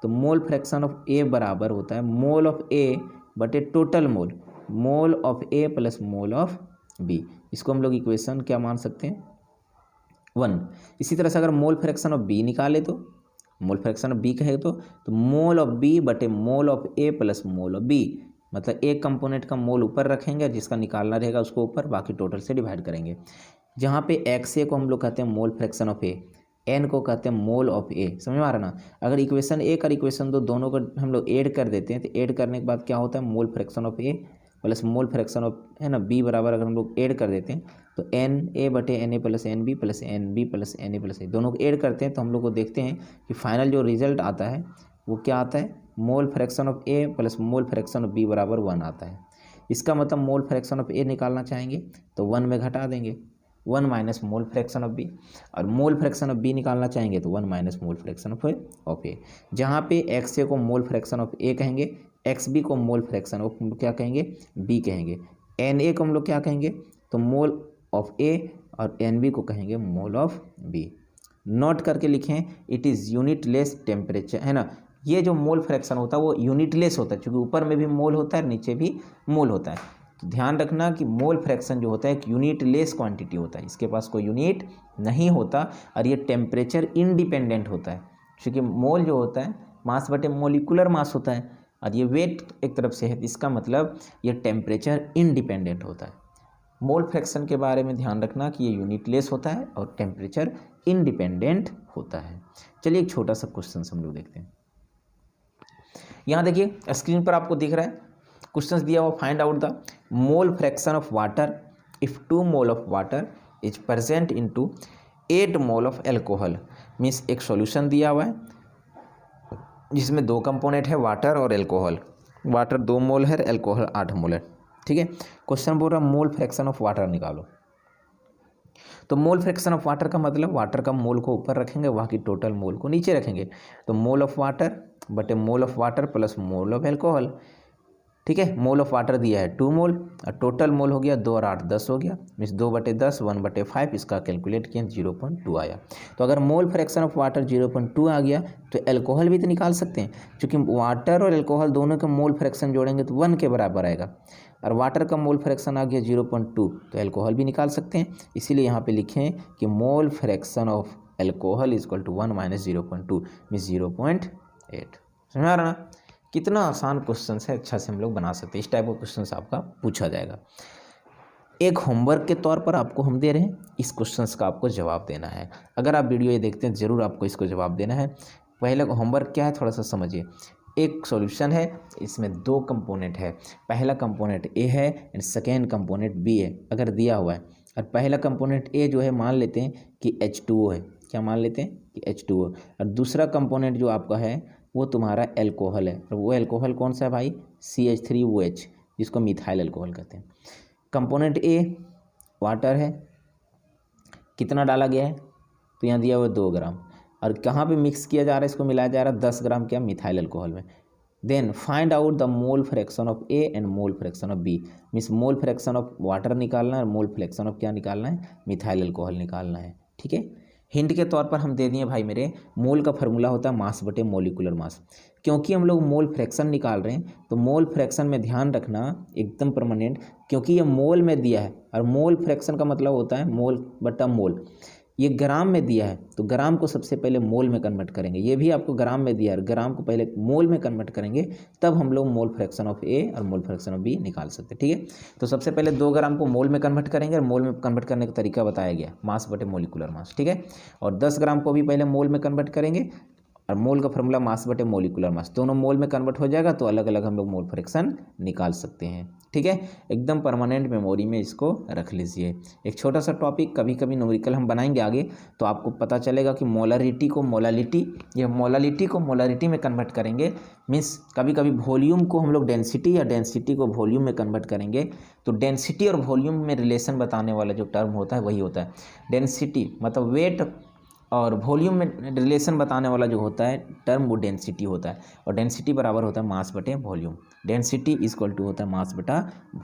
Speaker 1: तो मोल फ्रैक्शन ऑफ ए बराबर होता है मोल ऑफ ए बटे total mole, mole of A plus mole of B. इसको हम लोग इक्वेशन क्या मान सकते हैं 1। इसी तरह से अगर मोल फ्रैक्शन ऑफ बी निकाले तो मोल फ्रैक्शन ऑफ बी कहे तो मोल ऑफ बी बटे mole of A plus mole of B, मतलब एक कंपोनेंट का मोल ऊपर रखेंगे जिसका निकालना रहेगा उसको ऊपर, बाकी टोटल से डिवाइड करेंगे। जहाँ पे एक्स ए को हम लोग कहते हैं mole fraction of A, N को कहते हैं मोल ऑफ ए, समझ में आ रहा ना। अगर इक्वेशन 1 और इक्वेशन 2 दोनों को हम लोग ऐड कर देते हैं तो ऐड करने के बाद क्या होता है mole fraction of A plus mole fraction of, है ना, बी बराबर अगर हम लोग ऐड कर देते हैं तो एन ए बटे N A plus N B plus N B plus N A plus A, दोनों को ऐड करते हैं तो हम लोग को देखते हैं कि फाइनल जो रिजल्ट आता है वो क्या आता है mole fraction of A plus mole fraction of B बराबर 1 आता है। इसका मतलब मोल फ्रैक्शन ऑफ ए निकालना चाहेंगे तो 1 में घटा देंगे 1 minus mole fraction of B, और मोल फ्रैक्शन ऑफ बी निकालना चाहेंगे तो 1 minus mole fraction of A. जहाँ पे एक्स ए को मोल फ्रैक्शन ऑफ ए कहेंगे, एक्स बी को मोल फ्रैक्शन ऑफ क्या कहेंगे बी कहेंगे, एन ए को हम लोग क्या कहेंगे तो मोल ऑफ ए और एन बी को कहेंगे मोल ऑफ बी। नोट करके लिखें इट इज़ यूनिटलेस टेम्परेचर, है ना। ये जो मोल फ्रैक्शन होता है वो यूनिटलेस होता है क्योंकि ऊपर में भी मोल होता है नीचे भी मोल होता है। तो ध्यान रखना कि मोल फ्रैक्शन जो होता है एक यूनिटलेस क्वांटिटी होता है, इसके पास कोई यूनिट नहीं होता और ये टेम्परेचर इंडिपेंडेंट होता है क्योंकि मोल जो होता है मास बटे मोलिकुलर मास होता है और ये वेट एक तरफ से है, इसका मतलब ये टेम्परेचर इंडिपेंडेंट होता है। मोल फ्रैक्शन के बारे में ध्यान रखना कि ये यूनिटलेस होता है और टेम्परेचर इंडिपेंडेंट होता है। चलिए एक छोटा सा क्वेश्चन हम लोग देखते हैं। यहाँ देखिए स्क्रीन पर आपको दिख रहा है क्वेश्चन दिया हुआ, find out the mole fraction of water if 2 mole of water is present into 8 mole of alcohol means एक सॉल्यूशन दिया हुआ है जिसमें 2 कंपोनेंट है, वाटर और एल्कोहल। वाटर 2 मोल है, एल्कोहल 8 मोल है। ठीक है, क्वेश्चन बोल रहा है मोल फ्रैक्शन ऑफ वाटर निकालो। तो मोल फ्रैक्शन ऑफ वाटर का मतलब वाटर का मोल को ऊपर रखेंगे, वहाँ की टोटल मोल को नीचे रखेंगे। तो मोल ऑफ वाटर बटे mole of water plus mole of alcohol. ठीक है, मोल ऑफ वाटर दिया है 2 मोल और टोटल मोल हो गया 2 और 8 10 हो गया, मीन्स 2/10 1/5 इसका कैलकुलेट किया 0.2 आया। तो अगर मोल फ्रैक्शन ऑफ वाटर 0.2 आ गया तो एल्कोहल भी तो निकाल सकते हैं, क्योंकि वाटर और एल्कोहल दोनों का मोल फ्रैक्शन जोड़ेंगे तो 1 के बराबर आएगा, और वाटर का मोल फ्रैक्शन आ गया 0.2 तो एल्कोहल भी निकाल सकते हैं। इसीलिए यहाँ पे लिखें कि mole fraction of alcohol is equal to 1 minus 0.2 means 0.8। समझ आ रहा ना, कितना आसान क्वेश्चन है, अच्छा से हम लोग बना सकते हैं। इस टाइप का क्वेश्चन आपका पूछा जाएगा। एक होमवर्क के तौर पर आपको हम दे रहे हैं, इस क्वेश्चन का आपको जवाब देना है। अगर आप वीडियो ये देखते हैं ज़रूर आपको इसको जवाब देना है। पहले होमवर्क क्या है थोड़ा सा समझिए। एक सॉल्यूशन है, इसमें 2 कंपोनेंट है, पहला कंपोनेंट ए है एंड सेकेंड कंपोनेंट बी है। अगर दिया हुआ है और पहला कंपोनेंट ए जो है मान लेते हैं कि H2O है, क्या मान लेते हैं कि H2O, और दूसरा कंपोनेंट जो आपका है वो तुम्हारा एल्कोहल है, और वो एल्कोहल कौन सा है भाई, CH3OH, जिसको मिथाइल एल्कोहल कहते हैं। कंपोनेंट ए वाटर है, कितना डाला गया है, तो यहाँ दिया हुआ 2 ग्राम, और कहाँ पे मिक्स किया जा रहा है, इसको मिलाया जा रहा है 10 ग्राम क्या, मिथाइल एल्कोहल में। Then find out the mole fraction of A and mole fraction of B, means mole fraction of water निकालना है और मोल फ्रैक्शन ऑफ क्या निकालना है, मिथाइल एल्कोहल निकालना है। ठीक है, हिंट के तौर पर हम दे दिए भाई मेरे, मोल का फार्मूला होता है मास बटे मोलिकुलर मास। क्योंकि हम लोग मोल फ्रैक्शन निकाल रहे हैं तो मोल फ्रैक्शन में ध्यान रखना एकदम परमानेंट, क्योंकि ये मोल में दिया है और मोल फ्रैक्शन का मतलब होता है मोल बटा मोल। ये ग्राम में दिया है तो ग्राम को सबसे पहले मोल में कन्वर्ट करेंगे, ये भी आपको ग्राम में दिया है, ग्राम को पहले मोल में कन्वर्ट करेंगे, तब हम लोग मोल फ्रैक्शन ऑफ ए और मोल फ्रैक्शन ऑफ बी निकाल सकते हैं। ठीक है, तो सबसे पहले 2 ग्राम को मोल में कन्वर्ट करेंगे, और मोल में कन्वर्ट करने का तरीका बताया गया, मास बटे मोलिकुलर मास। ठीक है, और 10 ग्राम को भी पहले मोल में कन्वर्ट करेंगे, और मोल का फॉर्मूला मास बटे मोलिकुलर मास, दोनों मोल में कन्वर्ट हो जाएगा तो अलग अलग हम लोग मोल फ्रैक्शन निकाल सकते हैं। ठीक है, एकदम परमानेंट मेमोरी में इसको रख लीजिए। एक छोटा सा टॉपिक, कभी कभी न्यूमेरिकल हम बनाएंगे आगे तो आपको पता चलेगा कि मोलारिटी को मोलालिटी, ये मोलालिटी को मोलारिटी में कन्वर्ट करेंगे, मीन्स कभी कभी वॉल्यूम को हम लोग डेंसिटी या डेंसिटी को वॉल्यूम में कन्वर्ट करेंगे। तो डेंसिटी और वॉल्यूम में रिलेशन बताने वाला जो टर्म होता है वही होता है डेंसिटी, मतलब वेट, और वॉल्यूम में रिलेशन बताने वाला जो होता है टर्म वो डेंसिटी होता है, और डेंसिटी बराबर होता है मास बटे वॉल्यूम। डेंसिटी इक्वल टू होता है मास बटा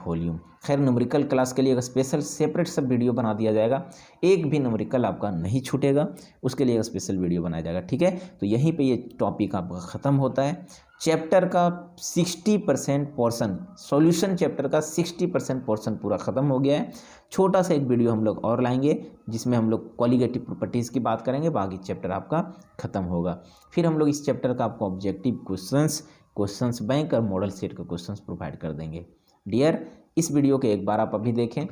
Speaker 1: वॉल्यूम। खैर न्यूमेरिकल क्लास के लिए एक स्पेशल सेपरेट सब वीडियो बना दिया जाएगा, एक भी न्यूमेरिकल आपका नहीं छूटेगा, उसके लिए एक स्पेशल वीडियो बनाया जाएगा। ठीक है, तो यहीं पे ये टॉपिक आपका ख़त्म होता है। चैप्टर का 60% पोर्शन, सॉल्यूशन चैप्टर का 60% पोर्शन पूरा ख़त्म हो गया है। छोटा सा एक वीडियो हम लोग और लाएंगे जिसमें हम लोग क्वालिटेटिव प्रॉपर्टीज़ की बात करेंगे, बाकी चैप्टर आपका ख़त्म होगा। फिर हम लोग इस चैप्टर का आपको ऑब्जेक्टिव क्वेश्चंस बैंक और मॉडल सेट का क्वेश्चंस प्रोवाइड कर देंगे। डियर, इस वीडियो को एक बार आप अभी देखें,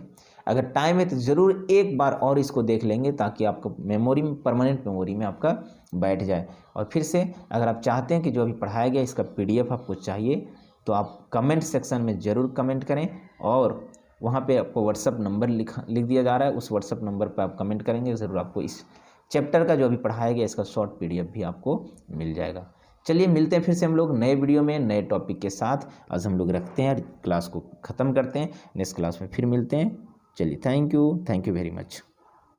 Speaker 1: अगर टाइम है तो ज़रूर एक बार और इसको देख लेंगे ताकि आपको मेमोरी में, परमानेंट मेमोरी में आपका बैठ जाए। और फिर से अगर आप चाहते हैं कि जो अभी पढ़ाया गया इसका PDF आपको चाहिए तो आप कमेंट सेक्शन में ज़रूर कमेंट करें, और वहाँ पे आपको व्हाट्सअप नंबर लिख दिया जा रहा है, उस व्हाट्सअप नंबर पर आप कमेंट करेंगे, ज़रूर आपको इस चैप्टर का जो अभी पढ़ाया गया इसका शॉर्ट PDF भी आपको मिल जाएगा। चलिए मिलते हैं फिर से हम लोग नए वीडियो में नए टॉपिक के साथ। आज हम लोग रखते हैं, क्लास को ख़त्म करते हैं, नेक्स्ट क्लास में फिर मिलते हैं। चलिए, थैंक यू वेरी मच।